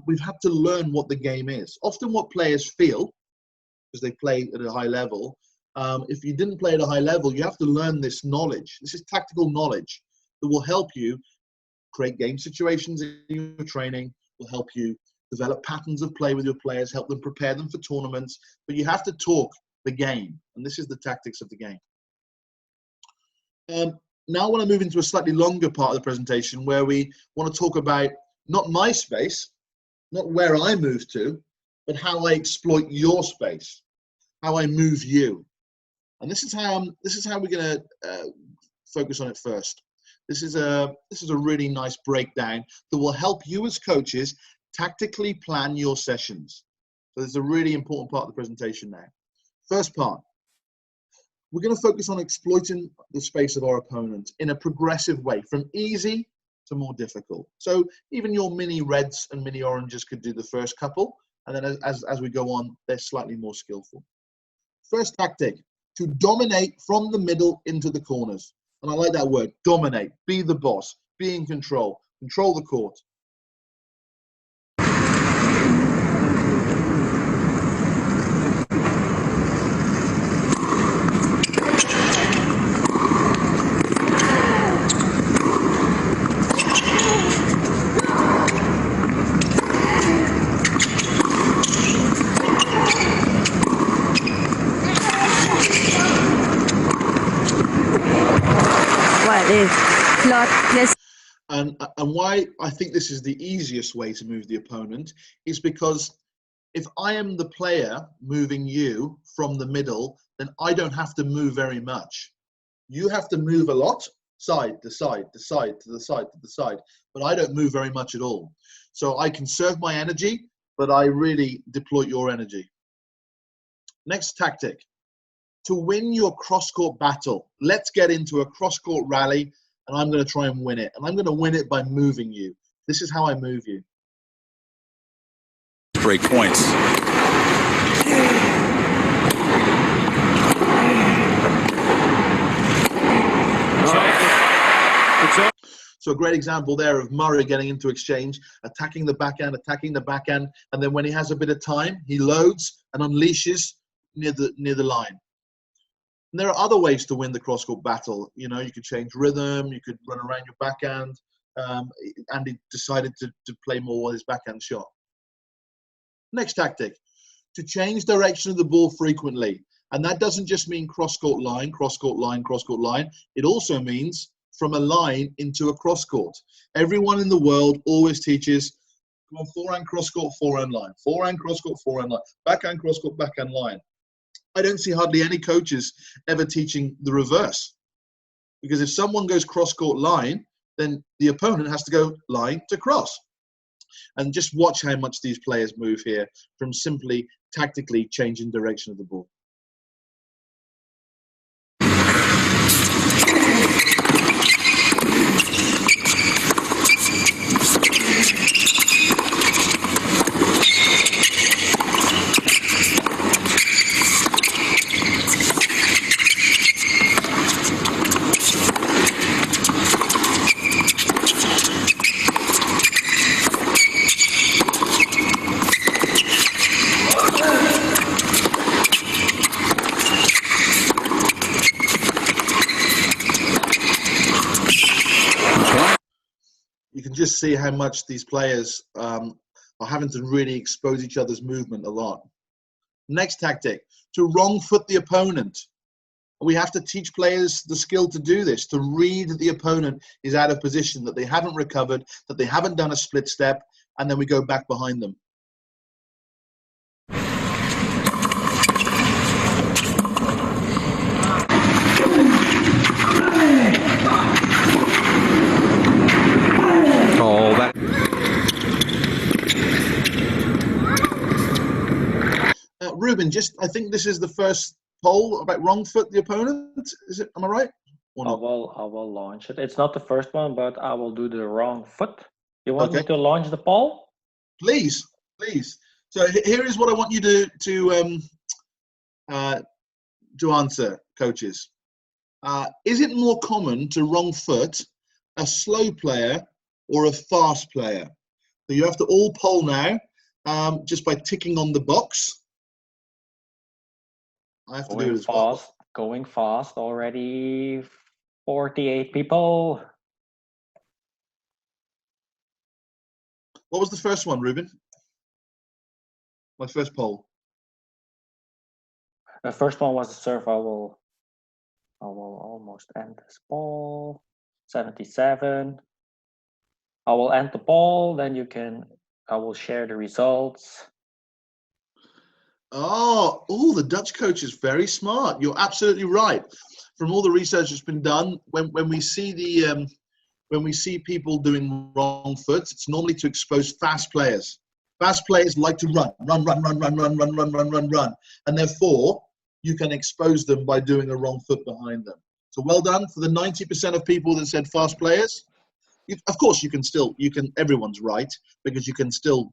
[SPEAKER 2] we've had to learn what the game is. Often what players feel, because they play at a high level, if you didn't play at a high level, you have to learn this knowledge. This is tactical knowledge that will help you create game situations in your training, will help you develop patterns of play with your players, help them prepare them for tournaments, but you have to talk the game, and this is the tactics of the game. Now I want to move into a slightly longer part of the presentation where we want to talk about not my space, not where I move to, but how I exploit your space, how I move you. And this is how we're going to focus on it first. This is a really nice breakdown that will help you as coaches tactically plan your sessions. So this is a really important part of the presentation now. First part. We're going to focus on exploiting the space of our opponent in a progressive way, from easy to more difficult. So even your mini reds and mini oranges could do the first couple, and then as we go on, they're slightly more skillful. First tactic, to dominate from the middle into the corners. And I like that word, dominate, be the boss, be in control, control the court. And why I think this is the easiest way to move the opponent is because if I am the player moving you from the middle, then I don't have to move very much. You have to move a lot, side to side, to side, to the side, to the side, but I don't move very much at all. So I conserve my energy, but I really deploy your energy. Next tactic. to win your cross-court battle. Let's get into a cross-court rally, and I'm going to try and win it. And I'm going to win it by moving you. This is how I move you.
[SPEAKER 4] Break points.
[SPEAKER 2] So a great example there of Murray getting into exchange, attacking the backhand, and then when he has a bit of time, he loads and unleashes near the line. And there are other ways to win the cross-court battle. You know, you could change rhythm, you could run around your backhand, and he decided to play more with his backhand shot. Next tactic, to change direction of the ball frequently. And that doesn't just mean cross-court line, cross-court line, cross-court line. It also means from a line into a cross-court. Everyone in the world always teaches, come on, forehand cross-court, forehand line. Forehand cross-court, forehand line. Backhand cross-court, backhand line. I don't see hardly any coaches ever teaching the reverse. Because if someone goes cross-court line, then the opponent has to go line to cross. And just watch how much these players move here from simply tactically changing direction of the ball. Just see how much these players are having to really expose each other's movement a lot. Next tactic, to wrong foot the opponent. We have to teach players the skill to do this, to read that the opponent is out of position, that they haven't recovered, that they haven't done a split step, and then we go back behind them.
[SPEAKER 4] Oh, that.
[SPEAKER 2] Ruben, I think this is the first poll about wrong foot the opponent. Is it? Am I right?
[SPEAKER 1] I will launch it. It's not the first one, but I will do the wrong foot. You want me to launch the poll?
[SPEAKER 2] Please. So here is what I want you to answer, coaches. Is it more common to wrong foot a slow player or a fast player? So you have to all poll now, just by ticking on the box. I have to do it as well.
[SPEAKER 1] Going fast already. 48 people.
[SPEAKER 2] What was the first one, Ruben? My first poll.
[SPEAKER 1] The first one was the serve. I will almost end this poll. 77. I will end the poll, then I will share the results.
[SPEAKER 2] Oh, the Dutch coach is very smart. You're absolutely right. From all the research that's been done, when we see people doing wrong foots, it's normally to expose fast players. Fast players like to run, and therefore you can expose them by doing a wrong foot behind them. So well done for the 90% of people that said fast players. Of course, everyone's right, because you can still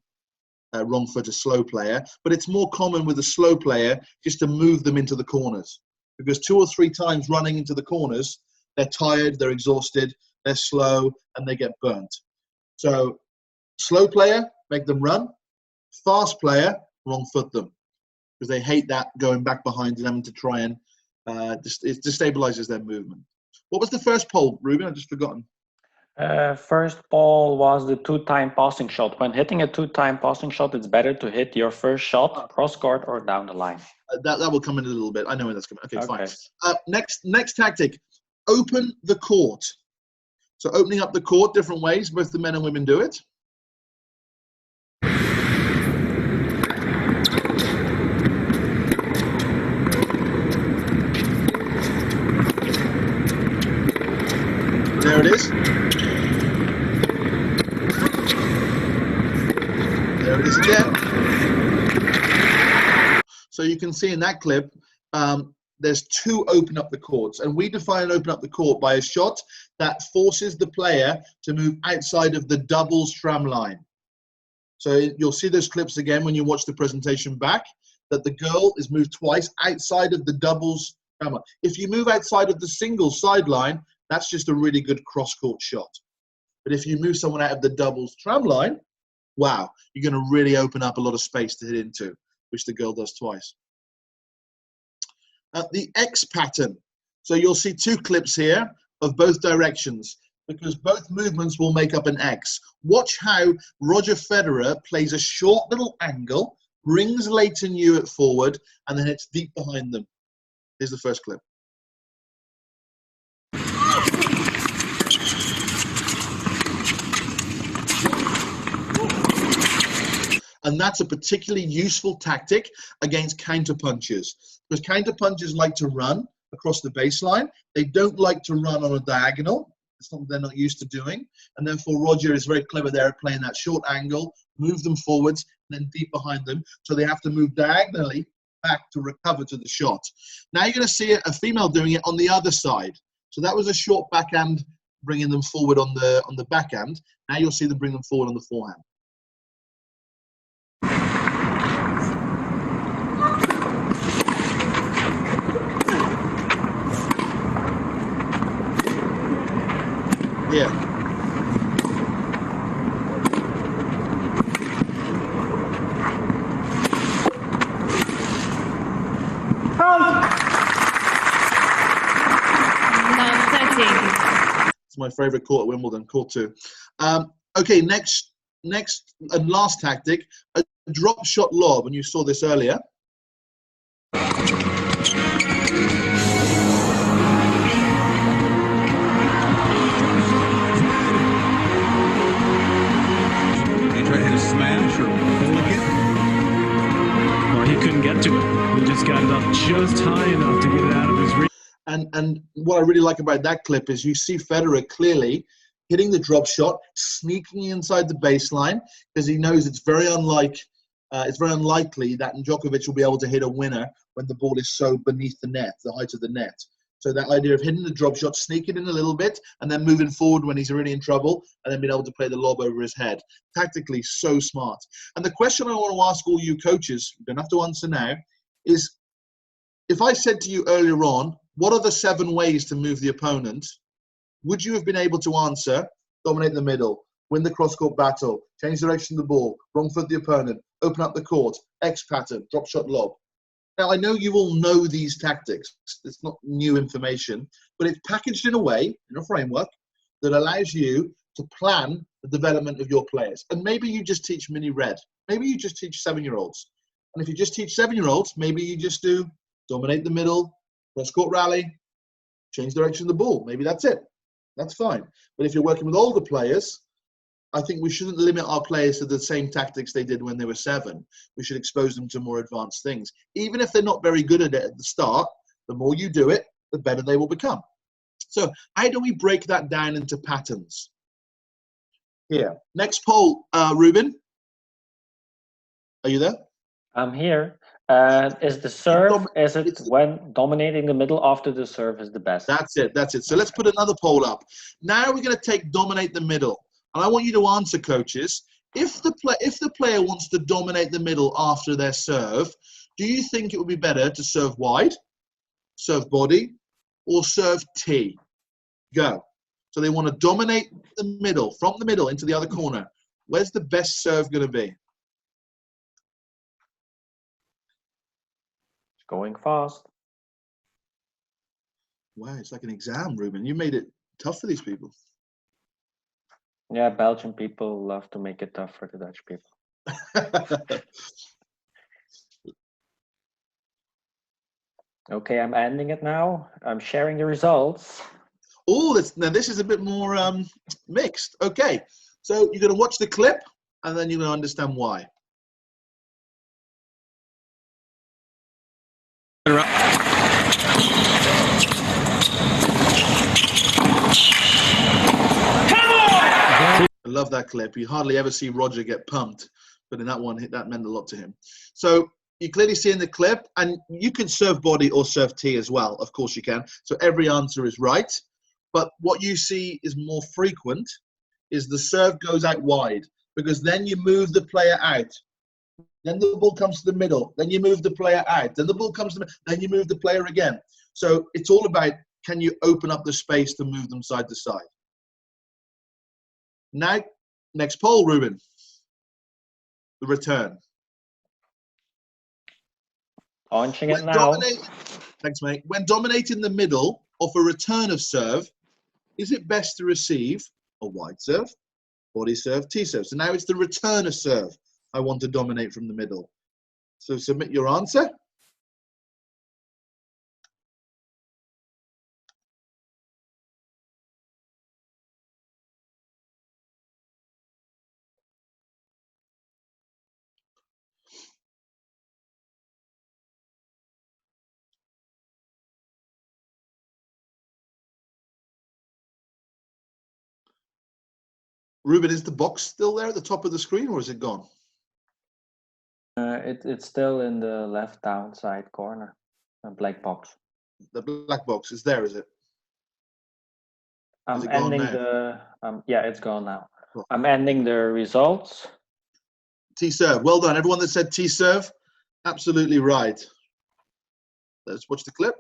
[SPEAKER 2] wrong foot a slow player, but it's more common with a slow player just to move them into the corners, because 2 or 3 times running into the corners, they're tired, they're exhausted, they're slow, and they get burnt. So slow player, make them run. Fast player, wrong foot them, because they hate that going back behind and having to try and it destabilizes their movement. What was the first poll, Ruben? I've just forgotten.
[SPEAKER 1] First poll was the 2-time passing shot. When hitting a 2-time passing shot, it's better to hit your first shot cross court or down the line.
[SPEAKER 2] That will come in a little bit. I know where that's coming. Okay, fine. Next tactic, open the court. So opening up the court, different ways. Both the men and women do it. There it is. There it is again. So you can see in that clip, there's two open up the courts, and we define open up the court by a shot that forces the player to move outside of the doubles tram line. So you'll see those clips again when you watch the presentation back, that the girl is moved twice outside of the doubles tram line. If you move outside of the single sideline, that's just a really good cross-court shot. But if you move someone out of the doubles tram line, wow, you're going to really open up a lot of space to hit into, which the girl does twice. The X pattern. So you'll see two clips here of both directions, because both movements will make up an X. Watch how Roger Federer plays a short little angle, brings Leighton Hewitt forward, and then hits deep behind them. Here's the first clip. And that's a particularly useful tactic against counterpunchers, because counterpunchers like to run across the baseline. They don't like to run on a diagonal. It's something they're not used to doing. And therefore, Roger is very clever there at playing that short angle, move them forwards, and then deep behind them. So they have to move diagonally back to recover to the shot. Now you're going to see a female doing it on the other side. So that was a short backhand, bringing them forward on the backhand. Now you'll see them bring them forward on the forehand. Yeah. It's my favorite court at Wimbledon, court 2. Okay, next and last tactic, a drop shot lob, and you saw this earlier.
[SPEAKER 4] Smash or Volledig? Well, he couldn't get to it. He just got it up just high enough to get it out of his reach.
[SPEAKER 2] And what I really like about that clip is you see Federer clearly hitting the drop shot, sneaking inside the baseline, because he knows it's very unlikely that Djokovic will be able to hit a winner when the ball is so beneath the net, the height of the net. So that idea of hitting the drop shot, sneaking in a little bit, and then moving forward when he's really in trouble, and then being able to play the lob over his head. Tactically, so smart. And the question I want to ask all you coaches, you don't have to answer now, is if I said to you earlier on, what are the 7 ways to move the opponent? Would you have been able to answer, dominate the middle, win the cross-court battle, change the direction of the ball, wrong foot the opponent, open up the court, X pattern, drop shot lob? Now, I know you all know these tactics. It's not new information, but it's packaged in a way, in a framework, that allows you to plan the development of your players. And maybe you just teach mini red. Maybe you just teach 7-year-olds. And if you just teach 7-year-olds, maybe you just do dominate the middle, cross-court rally, change direction of the ball. Maybe that's it. That's fine. But if you're working with older players, I think we shouldn't limit our players to the same tactics they did when they were 7. We should expose them to more advanced things. Even if they're not very good at it at the start, the more you do it, the better they will become. So how do we break that down into patterns? Here. Next poll, Ruben. Are you there?
[SPEAKER 1] I'm here. Is the serve, is it when dominating the middle after the serve is the best?
[SPEAKER 2] That's it. That's it. So let's put another poll up. Now we're going to take dominate the middle. And I want you to answer, coaches, if the player wants to dominate the middle after their serve, do you think it would be better to serve wide, serve body, or serve T? Go. So they want to dominate the middle, from the middle into the other corner. Where's the best serve going to be?
[SPEAKER 1] Going fast.
[SPEAKER 2] Wow, it's like an exam, Ruben. You made it tough for these people.
[SPEAKER 1] Yeah, Belgian people love to make it tough for the Dutch people. Okay, I'm ending it now. I'm sharing the results.
[SPEAKER 2] Oh, now this is a bit more mixed. Okay, so you're going to watch the clip, and then you're going to understand why. I love that clip. You hardly ever see Roger get pumped, but in that one, that meant a lot to him. So you clearly see in the clip, and you can serve body or serve tee as well. Of course you can. So every answer is right. But what you see is more frequent is the serve goes out wide, because then you move the player out. Then the ball comes to the middle. Then you move the player out. Then the ball comes to the middle. Then you move the player again. So it's all about, can you open up the space to move them side to side? Now, next poll, Ruben. The return.
[SPEAKER 1] Launching it now.
[SPEAKER 2] Thanks, mate. When dominating the middle of a return of serve, is it best to receive a wide serve, body serve, tee serve? So now it's the return of serve I want to dominate from the middle. So submit your answer. Ruben, is the box still there at the top of the screen, or is it gone?
[SPEAKER 1] It's still in the left down side corner, a black box.
[SPEAKER 2] The black box is there, is it?
[SPEAKER 1] I'm
[SPEAKER 2] Is it gone
[SPEAKER 1] ending
[SPEAKER 2] now?
[SPEAKER 1] yeah, it's gone now.
[SPEAKER 2] Cool.
[SPEAKER 1] I'm ending the results.
[SPEAKER 2] Tee serve. Well done. Everyone that said tee serve, absolutely right. Let's watch the clip.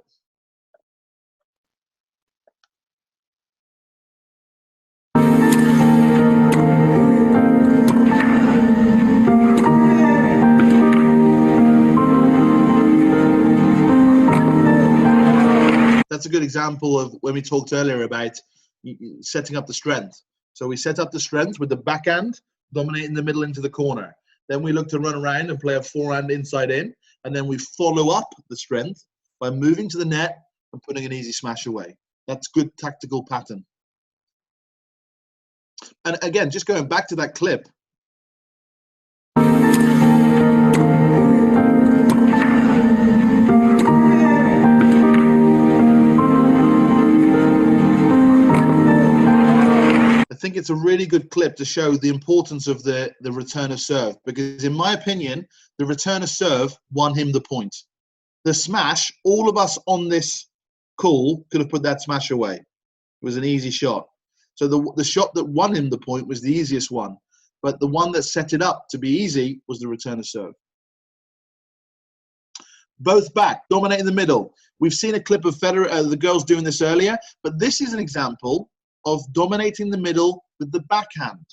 [SPEAKER 2] That's a good example of when we talked earlier about setting up the strength. So we set up the strength with the backhand, dominating the middle into the corner. Then we look to run around and play a forehand inside in. And then we follow up the strength by moving to the net and putting an easy smash away. That's good tactical pattern. And again, just going back to that clip. I think it's a really good clip to show the importance of the return of serve, because in my opinion, the return of serve won him the point. The smash, all of us on this call could have put that smash away. It was an easy shot. So the shot that won him the point was the easiest one, but the one that set it up to be easy was the return of serve. Both back, dominating the middle. We've seen a clip of the girls doing this earlier, but this is an example of dominating the middle with the backhand.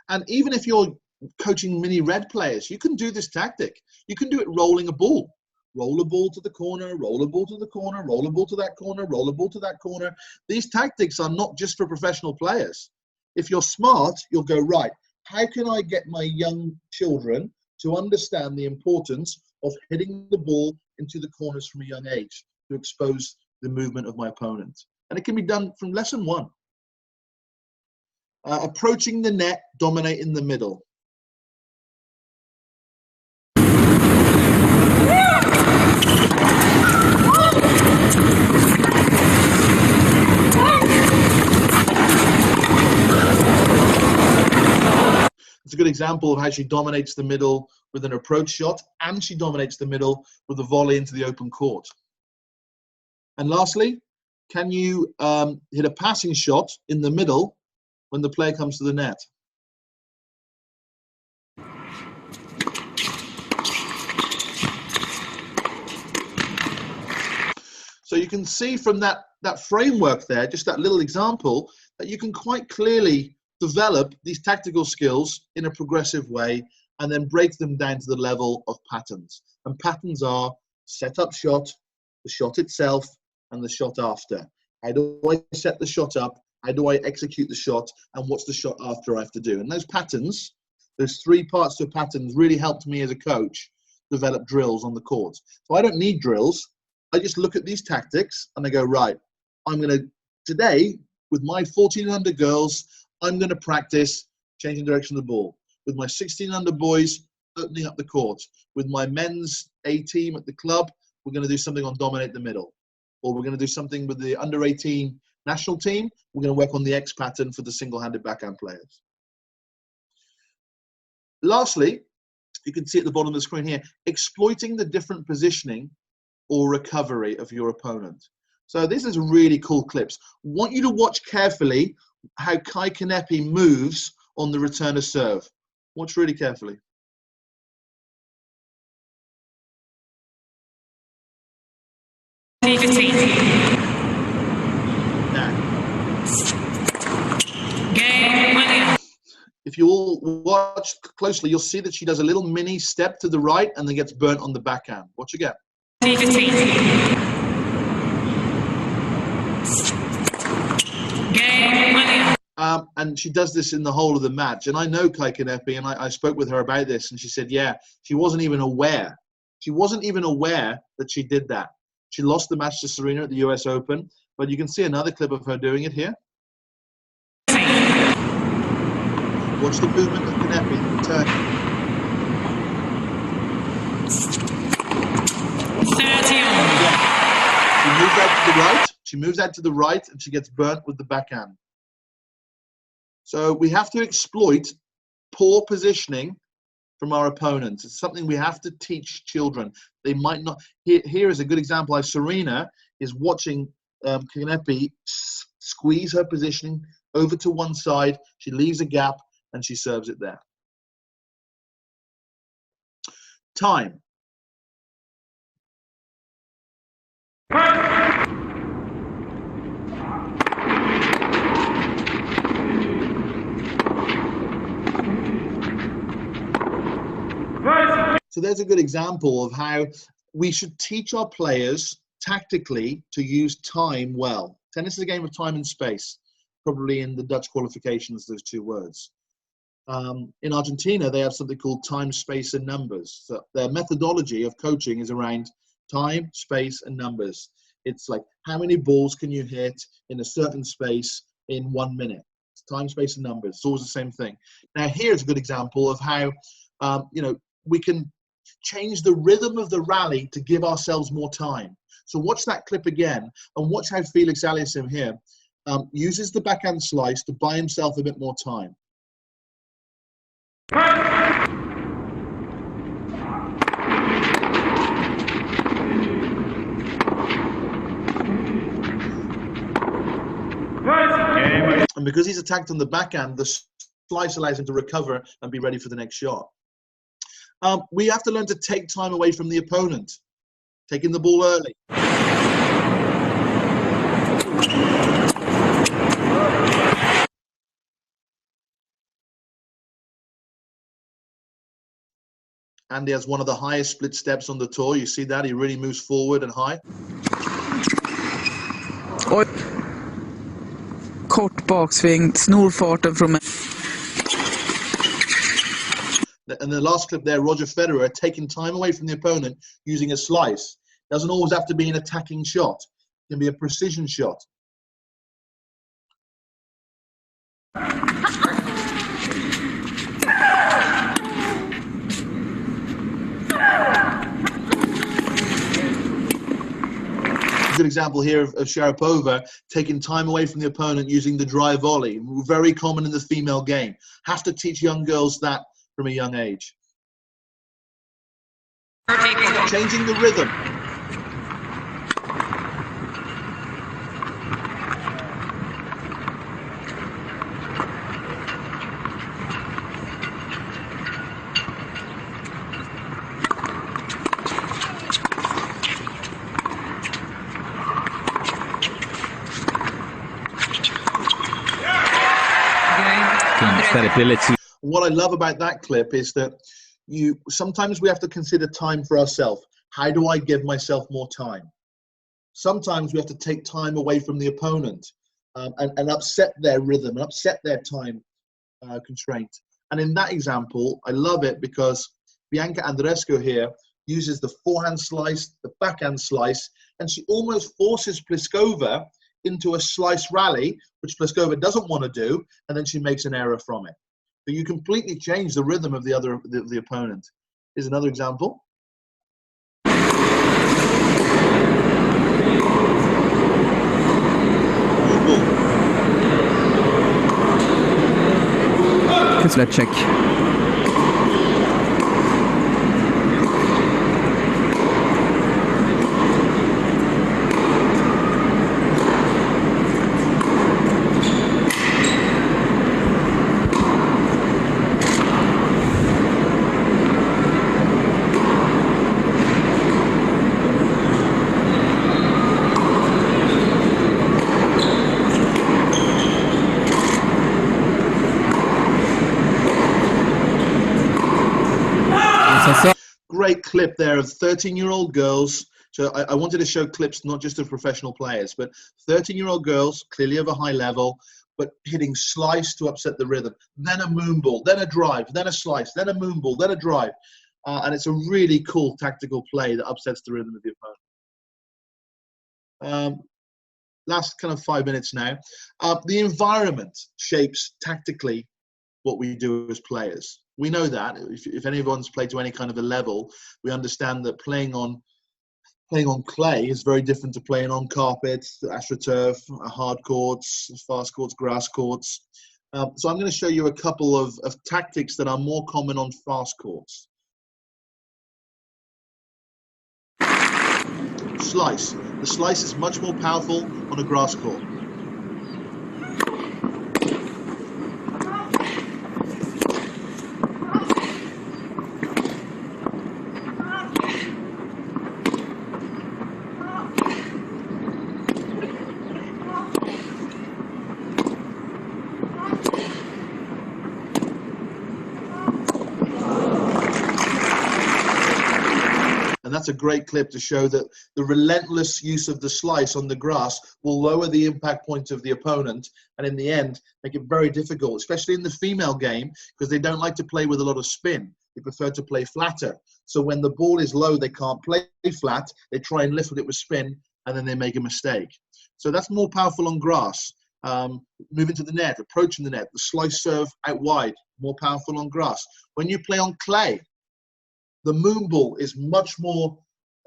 [SPEAKER 2] And even if you're coaching mini red players, you can do this tactic. You can do it rolling a ball. Roll a ball to the corner, roll a ball to the corner, roll a ball to that corner, roll a ball to that corner. These tactics are not just for professional players. If you're smart, you'll go, right, how can I get my young children to understand the importance of hitting the ball into the corners from a young age to expose the movement of my opponent? And it can be done from lesson 1. Approaching the net, dominating the middle. It's a good example of how she dominates the middle with an approach shot, and she dominates the middle with a volley into the open court. And lastly, can you hit a passing shot in the middle when the player comes to the net? So you can see from that framework there, just that little example, that you can quite clearly develop these tactical skills in a progressive way and then break them down to the level of patterns. And patterns are set up shot, the shot itself, and the shot after. How do I set the shot up? How do I execute the shot? And what's the shot after I have to do? And those patterns, those 3 parts to a pattern, really helped me as a coach develop drills on the court. So I don't need drills. I just look at these tactics and I go, right, I'm going to, today, with my 14 under girls, I'm going to practice changing direction of the ball. With my 16 under boys, opening up the court. With my men's A team at the club, we're going to do something on dominate the middle. Or we're going to do something with the under 18 national team. We're going to work on the X pattern for the single-handed backhand players. Lastly, you can see at the bottom of the screen here, exploiting the different positioning or recovery of your opponent. So this is really cool clips. I want you to watch carefully how Kai Kanepi moves on the return of serve. Watch really carefully. Now, if you all watch closely, you'll see that she does a little mini step to the right and then gets burnt on the backhand. Watch again. And she does this in the whole of the match. And I know Kai Kanepi, and I spoke with her about this, and she said, yeah, she wasn't even aware. She wasn't even aware that she did that. She lost the match to Serena at the US Open, but you can see another clip of her doing it here. Watch the movement of Kanepi turning. She moves out to the right. She moves out to the right, and she gets burnt with the backhand. So we have to exploit poor positioning from our opponents. It's something we have to teach children. They might not. Here is a good example. Like Serena is watching Kanepi squeeze her positioning over to one side. She leaves a gap and she serves it there. Time. So there's a good example of how we should teach our players tactically to use time well. Tennis is a game of time and space, probably in the Dutch qualifications, those two words. In Argentina, they have something called time, space, and numbers. So their methodology of coaching is around time, space, and numbers. It's like, how many balls can you hit in a certain space in 1 minute? It's time, space, and numbers. It's always the same thing. Now, here's a good example of how, we can change the rhythm of the rally to give ourselves more time. So watch that clip again and watch how Felix Aliassime here uses the backhand slice to buy himself a bit more time. And because he's attacked on the backhand, the slice allows him to recover and be ready for the next shot. We have to learn to take time away from the opponent, taking the ball early. Andy has one of the highest split steps on the tour. You see that? He really moves forward and high.
[SPEAKER 5] Kort baksving, snorfarten från mig.
[SPEAKER 2] And the last clip there, Roger Federer taking time away from the opponent using a slice. Doesn't always have to be an attacking shot. It can be a precision shot. Good example here of Sharapova taking time away from the opponent using the dry volley. Very common in the female game. Have to teach young girls that from a young age. Changing the rhythm. What I love about that clip is that sometimes we have to consider time for ourselves. How do I give myself more time? Sometimes we have to take time away from the opponent and upset their rhythm and upset their time constraint. And in that example, I love it because Bianca Andreescu here uses the forehand slice, the backhand slice, and she almost forces Pliskova into a slice rally, which Pliskova doesn't want to do, and then she makes an error from it. So you completely change the rhythm of the opponent. Here's another example.
[SPEAKER 6] Let's check.
[SPEAKER 2] Great clip there of 13-year-old girls. So I wanted to show clips not just of professional players, but 13-year-old girls, clearly of a high level, but hitting slice to upset the rhythm. Then a moon ball, then a drive, then a slice, then a moon ball, then a drive. And it's a really cool tactical play that upsets the rhythm of the opponent. Last kind of 5 minutes now. The environment shapes tactically what we do as players. We know that. If anyone's played to any kind of a level, we understand that playing on clay is very different to playing on carpet, astroturf, hard courts, fast courts, grass courts. So I'm going to show you a couple of tactics that are more common on fast courts. Slice. The slice is much more powerful on a grass court. And that's a great clip to show that the relentless use of the slice on the grass will lower the impact point of the opponent, and in the end make it very difficult, especially in the female game, because they don't like to play with a lot of spin. They prefer to play flatter. So when the ball is low, they can't play flat. They try and lift it with spin, and then they make a mistake. So that's more powerful on grass. Moving to the net, approaching the net, the slice serve out wide, more powerful on grass. When you play on clay, the moon ball is much more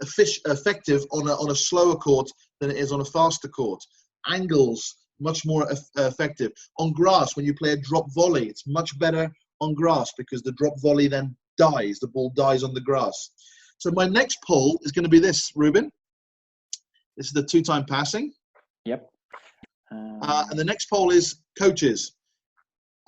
[SPEAKER 2] effective on a slower court than it is on a faster court. Angles, much more effective. On grass, when you play a drop volley, it's much better on grass because the drop volley then dies. The ball dies on the grass. So my next poll is going to be this, Ruben. This is the two-time passing.
[SPEAKER 1] Yep.
[SPEAKER 2] And the next poll is coaches.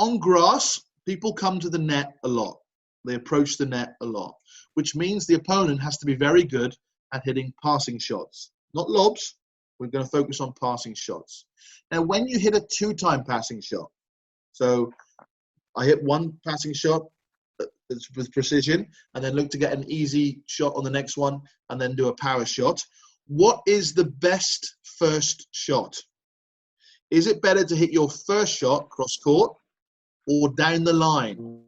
[SPEAKER 2] On grass, people come to the net a lot. They approach the net a lot, which means the opponent has to be very good at hitting passing shots. Not lobs. We're going to focus on passing shots. Now, when you hit a two-time passing shot, so I hit one passing shot with precision and then look to get an easy shot on the next one and then do a power shot. What is the best first shot? Is it better to hit your first shot cross court or down the line?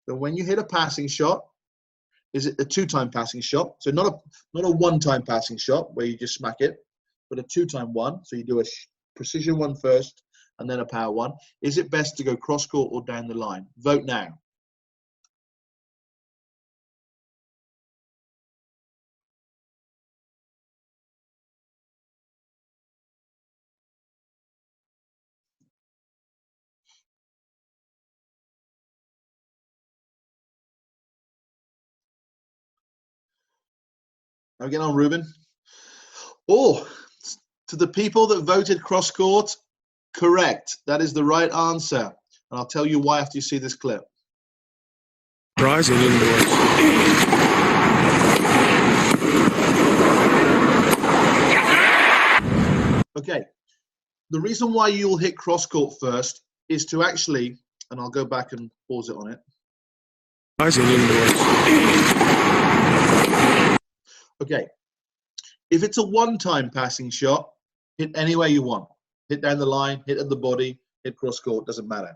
[SPEAKER 2] So when you hit a passing shot, is it a two-time passing shot? So not a one-time passing shot where you just smack it, but a two-time one. So you do a precision one first and then a power one. Is it best to go cross court or down the line? Vote now. Now get on, Ruben. Oh, to the people that voted cross court, correct. That is the right answer. And I'll tell you why after you see this clip.
[SPEAKER 4] Rising indoors.
[SPEAKER 2] Okay. The reason why you'll hit cross court first is to actually, and I'll go back and pause it on it.
[SPEAKER 4] Rising indoors.
[SPEAKER 2] Okay, if it's a one-time passing shot, hit anywhere you want. Hit down the line, hit at the body, hit cross court, doesn't matter.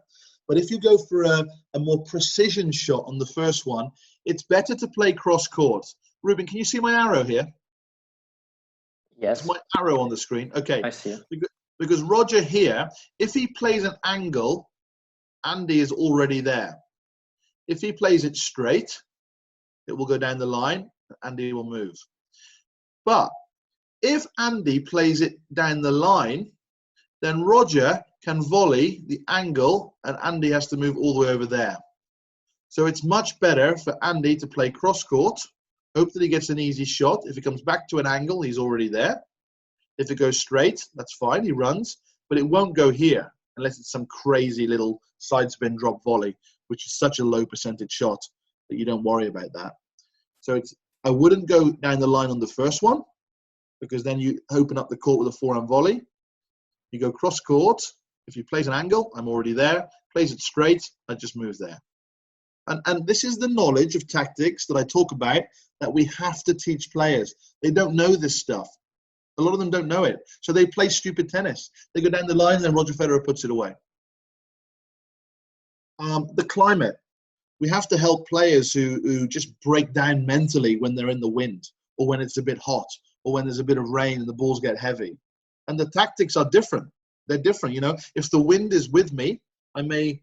[SPEAKER 2] But if you go for a more precision shot on the first one, it's better to play cross court. Ruben, can you see my arrow here?
[SPEAKER 1] Yes.
[SPEAKER 2] It's my arrow on the screen. Okay.
[SPEAKER 1] I see it.
[SPEAKER 2] Because Roger here, if he plays an angle, Andy is already there. If he plays it straight, it will go down the line, Andy will move. But if Andy plays it down the line, then Roger can volley the angle and Andy has to move all the way over there. So it's much better for Andy to play cross court, hope that he gets an easy shot. If it comes back to an angle, he's already there. If it goes straight, that's fine, he runs, but it won't go here unless it's some crazy little side spin drop volley, which is such a low percentage shot that you don't worry about that. So I wouldn't go down the line on the first one, because then you open up the court with a forehand volley. You go cross court. If he plays an angle, I'm already there. Plays it straight, I just move there. And this is the knowledge of tactics that I talk about that we have to teach players. They don't know this stuff. A lot of them don't know it. So they play stupid tennis. They go down the line and then Roger Federer puts it away. The climate. We have to help players who just break down mentally when they're in the wind, or when it's a bit hot, or when there's a bit of rain and the balls get heavy. And the tactics are different. They're different, you know. If the wind is with me, I may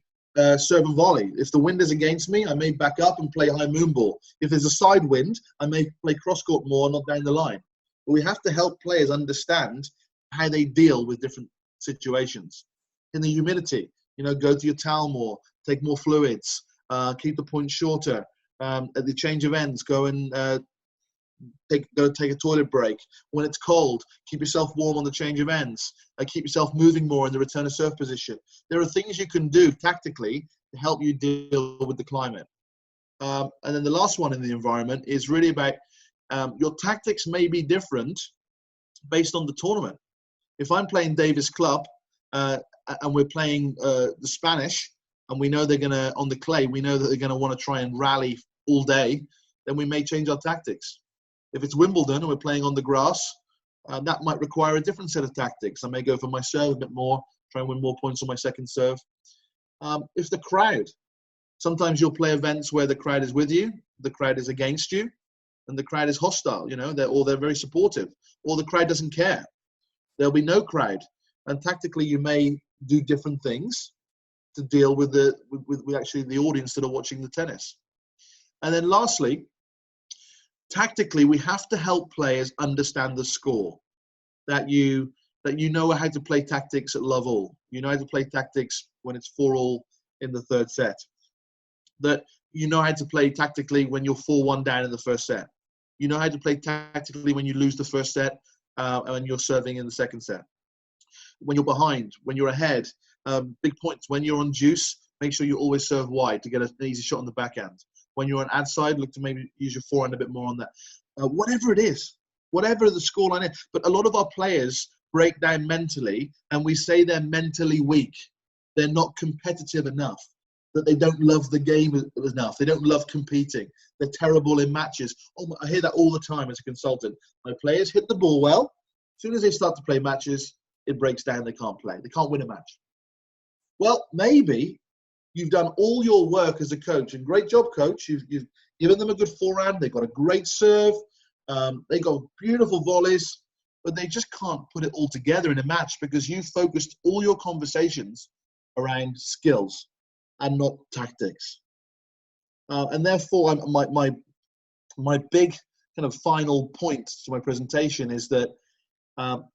[SPEAKER 2] serve and volley. If the wind is against me, I may back up and play high moon ball. If there's a side wind, I may play cross court more, not down the line. But we have to help players understand how they deal with different situations. In the humidity, you know, go to your towel more, take more fluids, keep the point shorter. At the change of ends, go and take a toilet break. When it's cold, keep yourself warm on the change of ends. Keep yourself moving more in the return to serve position. There are things you can do tactically to help you deal with the climate. And then the last one in the environment is really about your tactics may be different based on the tournament. If I'm playing Davis Club and we're playing the Spanish, and we know they're going to, on the clay, we know that they're going to want to try and rally all day, then we may change our tactics. If it's Wimbledon and we're playing on the grass, that might require a different set of tactics. I may go for my serve a bit more, try and win more points on my second serve. If the crowd, sometimes you'll play events where the crowd is with you, the crowd is against you, and the crowd is hostile, you know, they're very supportive, or the crowd doesn't care. There'll be no crowd. And tactically, you may do different things to deal with with actually the audience that are watching the tennis. And then lastly, tactically, we have to help players understand the score. That you know how to play tactics at love all. You know how to play tactics when it's 4-all in the third set. That you know how to play tactically when you're 4-1 down in the first set. You know how to play tactically when you lose the first set and you're serving in the second set. When you're behind, when you're ahead, big points. When you're on juice, make sure you always serve wide to get an easy shot on the backhand. When you're on ad side, look to maybe use your forehand a bit more on that. Whatever it is, whatever the scoreline is. But a lot of our players break down mentally, and we say they're mentally weak. They're not competitive enough, that they don't love the game enough. They don't love competing. They're terrible in matches. Oh, I hear that all the time as a consultant. My players hit the ball well. As soon as they start to play matches, it breaks down. They can't play. They can't win a match. Well, maybe you've done all your work as a coach, and great job, coach. You've given them a good forehand. They've got a great serve. They've got beautiful volleys, but they just can't put it all together in a match because you focused all your conversations around skills and not tactics. And therefore, my big kind of final point to my presentation is that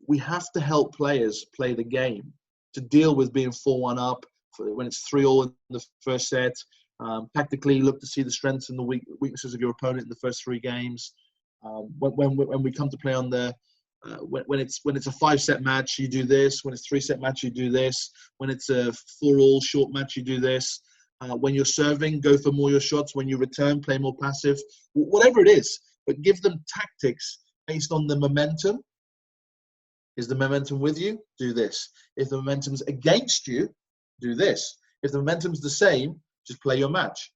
[SPEAKER 2] we have to help players play the game to deal with being 4-1 up when it's 3-all in the first set. Tactically, look to see the strengths and the weaknesses of your opponent in the first 3 games. When we come to play on the when it's a 5-set match, you do this. When it's 3-set match, you do this. When it's a 4-all short match, you do this. When you're serving, go for more your shots. When you return, play more passive. Whatever it is, but give them tactics based on the momentum. Is the momentum with you? Do this. If the momentum's against you, do this. If the momentum's the same, just play your match.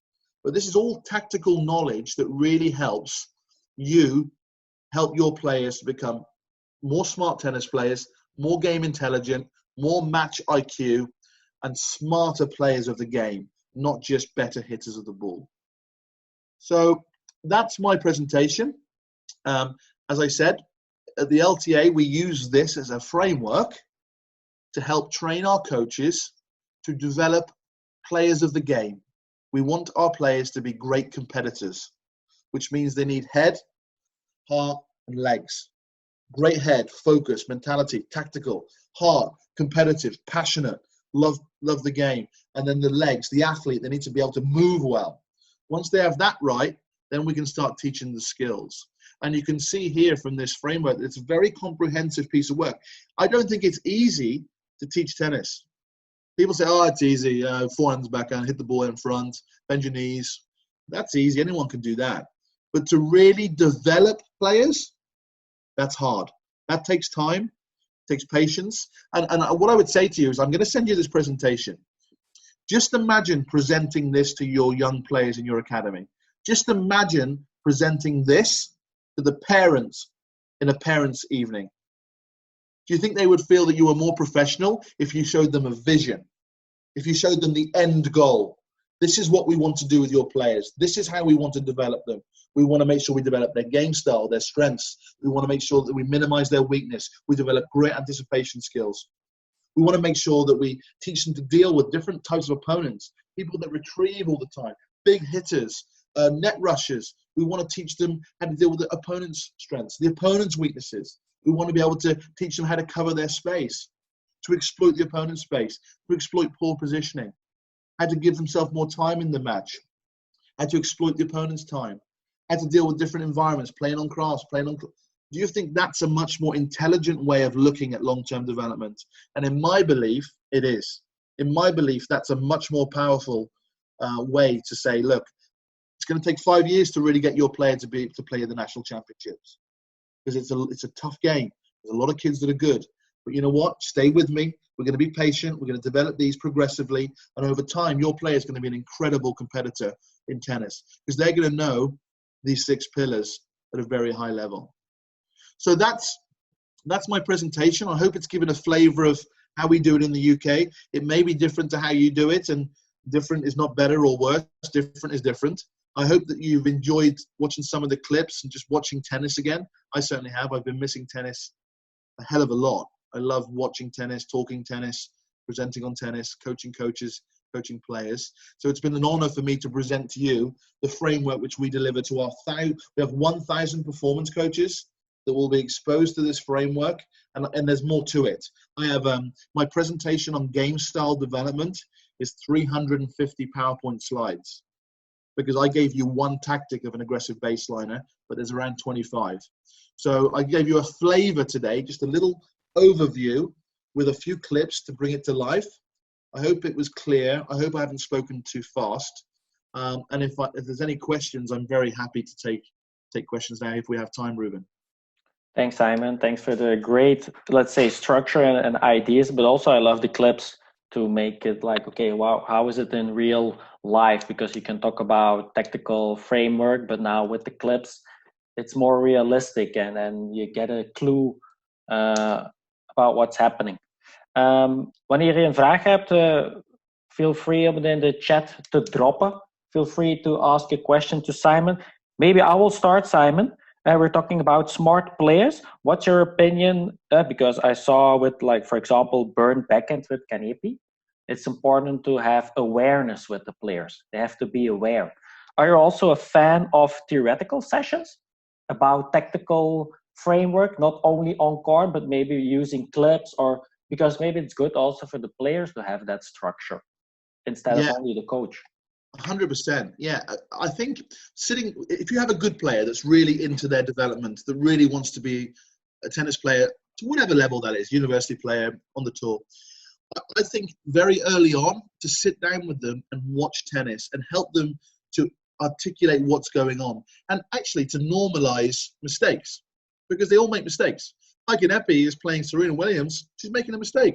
[SPEAKER 2] But this is all tactical knowledge that really helps you help your players to become more smart tennis players, more game intelligent, more match IQ, and smarter players of the game, not just better hitters of the ball. So that's my presentation. As I said, at the LTA, we use this as a framework to help train our coaches to develop players of the game. We want our players to be great competitors. which means they need head, heart, and legs. Great head, focus, mentality, tactical, heart, competitive, passionate, love the game. And then the legs, the athlete, they need to be able to move well. Once they have that right, then we can start teaching the skills. And you can see here from this framework, it's a very comprehensive piece of work. I don't think it's easy to teach tennis. People say, oh, it's easy, forehands, backhand, hit the ball in front, bend your knees. That's easy, anyone can do that. But to really develop players, that's hard. That takes time, takes patience. And what I would say to you is I'm going to send you this presentation. Just imagine presenting this to your young players in your academy. Just imagine presenting this to the parents in a parents' evening. Do you think they would feel that you were more professional if you showed them a vision? If you showed them the end goal? This is what we want to do with your players. This is how we want to develop them. We want to make sure we develop their game style, their strengths. We want to make sure that we minimize their weakness. We develop great anticipation skills. We want to make sure that we teach them to deal with different types of opponents, people that retrieve all the time, big hitters, net rushers. We want to teach them how to deal with the opponent's strengths, the opponent's weaknesses. We want to be able to teach them how to cover their space, to exploit the opponent's space, to exploit poor positioning, how to give themselves more time in the match, how to exploit the opponent's time, how to deal with different environments, playing on grass, Do you think that's a much more intelligent way of looking at long-term development? And in my belief, it is. In my belief, that's a much more powerful way to say, look, it's going to take 5 years to really get your player to be able to play in the national championships. Because it's a tough game. There's a lot of kids that are good. But you know what? Stay with me. We're going to be patient. We're going to develop these progressively. And over time, your player is going to be an incredible competitor in tennis. Because they're going to know these 6 pillars at a very high level. So that's my presentation. I hope it's given a flavor of how we do it in the UK. It may be different to how you do it, and different is not better or worse. Different is different. I hope that you've enjoyed watching some of the clips and just watching tennis again. I certainly have. I've been missing tennis a hell of a lot. I love watching tennis, talking tennis, presenting on tennis, coaching coaches, coaching players. So it's been an honor for me to present to you the framework which we deliver to our we have 1,000 performance coaches that will be exposed to this framework, and there's more to it. I have my presentation on game style development is 350 PowerPoint slides, because I gave you one tactic of an aggressive baseliner, but there's around 25. So I gave you a flavor today, just a little overview with a few clips to bring it to life. I hope it was clear. I hope I haven't spoken too fast. And if there's any questions, I'm very happy to take questions now if we have time, Ruben.
[SPEAKER 1] Thanks, Simon. Thanks for the great, let's say, structure and ideas, but also I love the clips to make it like, okay, wow, how is it in real life? Because you can talk about tactical framework, but now with the clips, it's more realistic, and then you get a clue about what's happening. Wanneer je een vraag hebt, feel free om het in de chat te droppen. Feel free to ask a question to Simon. Maybe I will start, Simon. We're talking about smart players. What's your opinion? Because I saw with, like, for example, burn backhand with Kanepi, it's important to have awareness with the players. They have to be aware. Are you also a fan of theoretical sessions about tactical framework, not only on court, but maybe using clips, or because maybe it's good also for the players to have that structure instead of only the coach?
[SPEAKER 2] 100%. Yeah, I think if you have a good player that's really into their development, that really wants to be a tennis player to whatever level that is, university player, on the tour, I think very early on to sit down with them and watch tennis and help them to articulate what's going on, and actually to normalize mistakes, because they all make mistakes. Like in Epi is playing Serena Williams, she's making a mistake.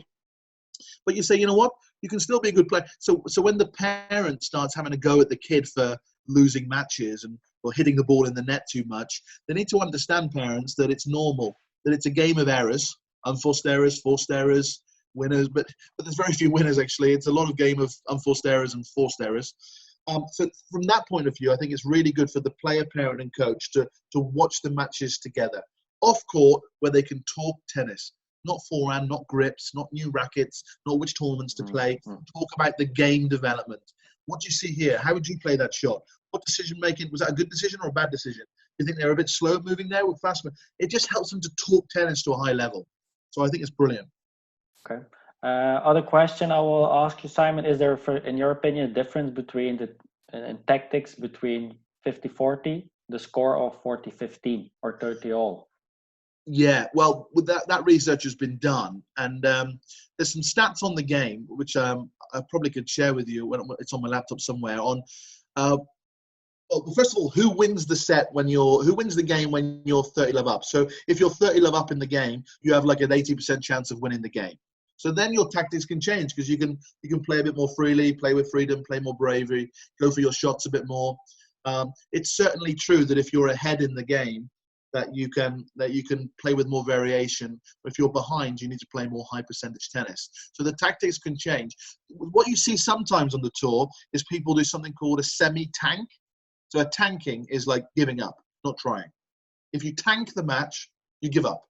[SPEAKER 2] But you say, you know what? You can still be a good player. So when the parent starts having a go at the kid for losing matches or hitting the ball in the net too much, they need to understand, parents, that it's normal, that it's a game of errors, unforced errors, forced errors, winners. But there's very few winners, actually. It's a lot of game of unforced errors and forced errors. So from that point of view, I think it's really good for the player, parent, and coach to watch the matches together. Off court, where they can talk tennis. Not forehand, not grips, not new rackets, not which tournaments to play. Talk about the game development. What do you see here? How would you play that shot? What decision making, was that a good decision or a bad decision? Do you think they're a bit slow moving there with fast? It just helps them to talk tennis to a high level. So I think it's brilliant.
[SPEAKER 1] Okay. Other question I will ask you, Simon, is there, in your opinion, a difference between in tactics between 50-40, the score of 40-15 or 30-all?
[SPEAKER 2] Yeah, well, with that research has been done, and there's some stats on the game which I probably could share with you when it's on my laptop somewhere. On, well, first of all, who wins the game when you're 30 love up? So if you're 30 love up in the game, you have like an 80% chance of winning the game. So then your tactics can change because you can play a bit more freely, play with freedom, play more bravery, go for your shots a bit more. It's certainly true that if you're ahead in the game, that you can play with more variation. If you're behind, you need to play more high percentage tennis. So the tactics can change. What you see sometimes on the tour is people do something called a semi-tank. So a tanking is like giving up, not trying. If you tank the match, you give up.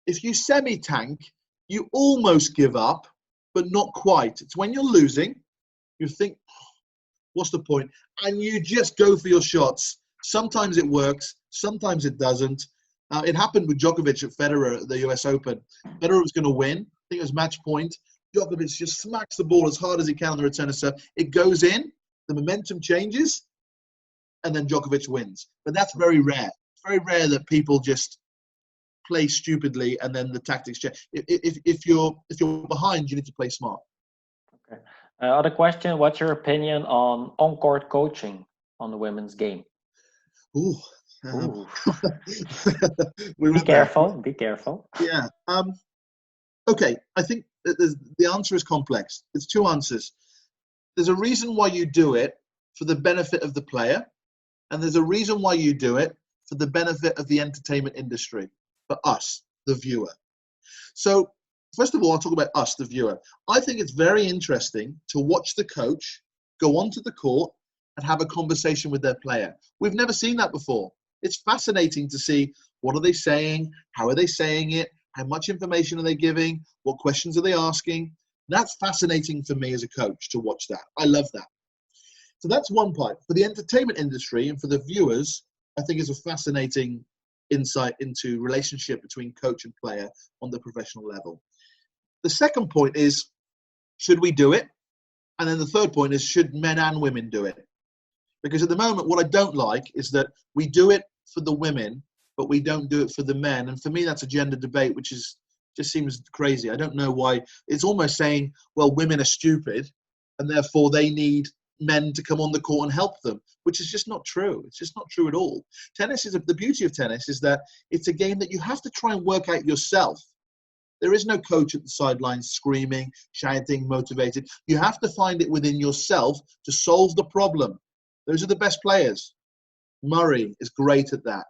[SPEAKER 2] If you semi-tank, you almost give up, but not quite. It's when you're losing, you think, what's the point? And you just go for your shots. Sometimes it works, sometimes it doesn't. It happened with Djokovic at Federer at the US Open. Federer was going to win. I think it was match point. Djokovic just smacks the ball as hard as he can on the return serve. It goes in, the momentum changes, and then Djokovic wins. But that's very rare. It's very rare that people just play stupidly and then the tactics change. If you're behind, you need to play smart.
[SPEAKER 1] Okay. Other question: what's your opinion on-court coaching on the women's game?
[SPEAKER 2] Ooh.
[SPEAKER 1] Be careful. Be careful.
[SPEAKER 2] Yeah. Okay. I think the answer is complex. There's two answers. There's a reason why you do it for the benefit of the player, and there's a reason why you do it for the benefit of the entertainment industry, for us, the viewer. So, first of all, I'll talk about us, the viewer. I think it's very interesting to watch the coach go onto the court and have a conversation with their player. We've never seen that before. It's fascinating to see what are they saying, how are they saying it, how much information are they giving, what questions are they asking. That's fascinating for me as a coach to watch that. I love that. So that's one part. For the entertainment industry and for the viewers, I think it's a fascinating insight into relationship between coach and player on the professional level. The second point is, should we do it? And then the third point is, should men and women do it? Because at the moment, what I don't like is that we do it for the women, but we don't do it for the men. And for me, that's a gender debate, which just seems crazy. I don't know why. It's almost saying, well, women are stupid, and therefore they need men to come on the court and help them, which is just not true. It's just not true at all. Tennis is the beauty of tennis is that it's a game that you have to try and work out yourself. There is no coach at the sidelines screaming, shouting, motivated. You have to find it within yourself to solve the problem. Those are the best players. Murray is great at that.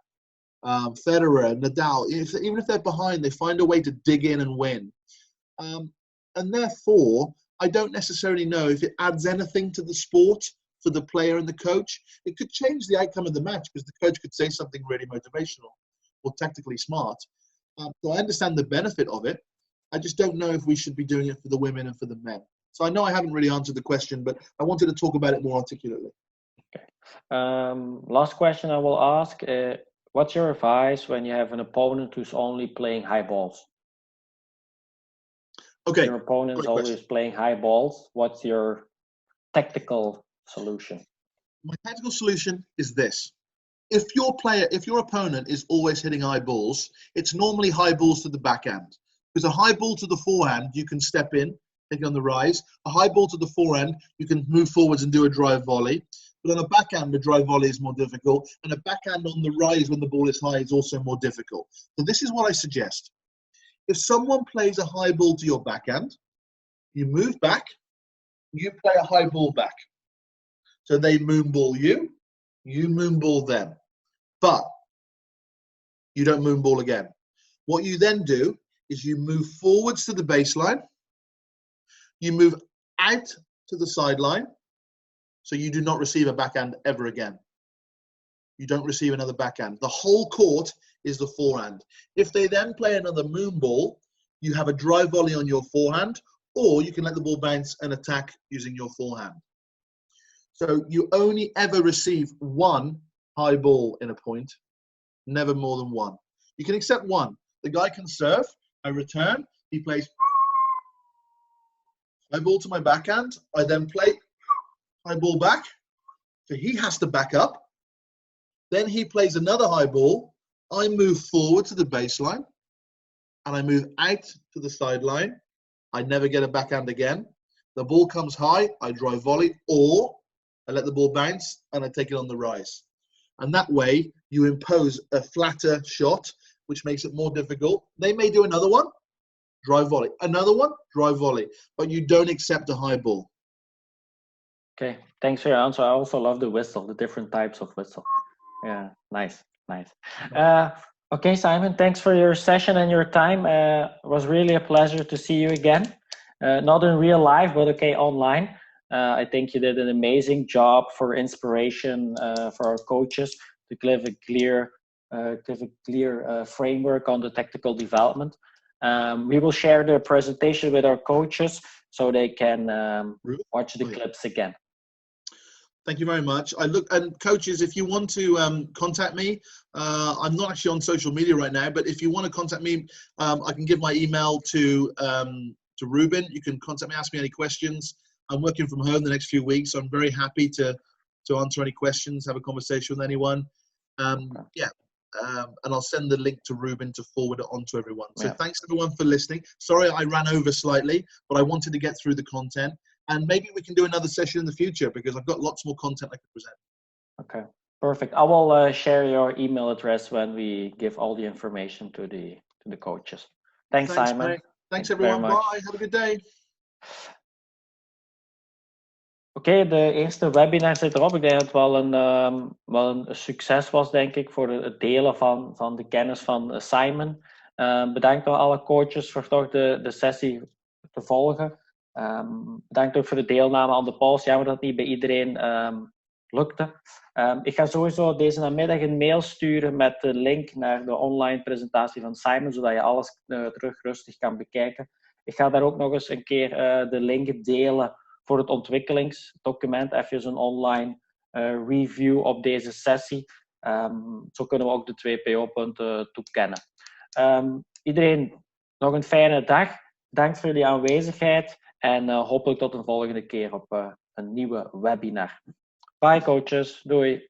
[SPEAKER 2] Federer, Nadal, even if they're behind, they find a way to dig in and win. And therefore, I don't necessarily know if it adds anything to the sport for the player and the coach. It could change the outcome of the match because the coach could say something really motivational or tactically smart. So I understand the benefit of it. I just don't know if we should be doing it for the women and for the men. So I know I haven't really answered the question, but I wanted to talk about it more articulately.
[SPEAKER 1] Okay. Last question I will ask. What's your advice when you have an opponent who's only playing high balls?
[SPEAKER 2] Okay.
[SPEAKER 1] Your opponent is always playing high balls. What's your tactical solution?
[SPEAKER 2] My tactical solution is this. If your opponent is always hitting high balls, it's normally high balls to the backhand. Because a high ball to the forehand, you can step in, take it on the rise. A high ball to the forehand, you can move forwards and do a drive volley. But on a backhand, the drive volley is more difficult. And a backhand on the rise when the ball is high is also more difficult. So this is what I suggest. If someone plays a high ball to your backhand, you move back, you play a high ball back. So they moonball you, you moonball them. But you don't moonball again. What you then do is you move forwards to the baseline, you move out to the sideline, so you do not receive a backhand ever again. You don't receive another backhand. The whole court is the forehand. If they then play another moon ball, you have a drive volley on your forehand, or you can let the ball bounce and attack using your forehand. So you only ever receive one high ball in a point, never more than one. You can accept one. The guy can serve, I return, he plays high ball to my backhand, I then play high ball back, so he has to back up. Then he plays another high ball, I move forward to the baseline, and I move out to the sideline. I never get a backhand again. The ball comes high, I drive volley, or I let the ball bounce and I take it on the rise. And that way you impose a flatter shot, which makes it more difficult. They may do another one, drive volley. Another one, drive volley. But you don't accept a high ball.
[SPEAKER 1] Okay, thanks for your answer. I also love the whistle, the different types of whistle. Yeah, nice. Okay, Simon, thanks for your session and your time. It was really a pleasure to see you again. Not in real life, but okay, online. I think you did an amazing job for inspiration for our coaches to give a clear framework on the tactical development. We will share the presentation with our coaches so they can watch the clips again.
[SPEAKER 2] Thank you very much. And coaches, if you want to contact me, I'm not actually on social media right now, but if you want to contact me, I can give my email to Ruben. You can contact me, ask me any questions. I'm working from home the next few weeks, so I'm very happy to answer any questions, have a conversation with anyone. And I'll send the link to Ruben to forward it on to everyone. So thanks everyone for listening. Sorry I ran over slightly, but I wanted to get through the content. And maybe we can do another session in the future because I've got lots more content I can present. Okay,
[SPEAKER 1] perfect. I will share your email address when we give all the information to the coaches. Thanks Simon.
[SPEAKER 2] Mate. Thanks everyone. Bye. Have a good day.
[SPEAKER 1] Oké, de eerste webinar zit erop. Ik denk dat het wel een succes was, denk ik, voor het delen van de kennis van Simon. Bedankt aan alle coaches voor toch de sessie te volgen. Bedankt ook voor de deelname aan de polls. Jammer dat het niet bij iedereen lukte. Ik ga sowieso deze namiddag een mail sturen met de link naar de online presentatie van Simon, zodat je alles terug rustig kan bekijken. Ik ga daar ook nog eens een keer de link delen voor het ontwikkelingsdocument. Even een online review op deze sessie. Zo kunnen we ook de 2 PO-punten toekennen. Iedereen nog een fijne dag. Bedankt voor jullie aanwezigheid. En hopelijk tot een volgende keer op een nieuwe webinar. Bye coaches. Doei.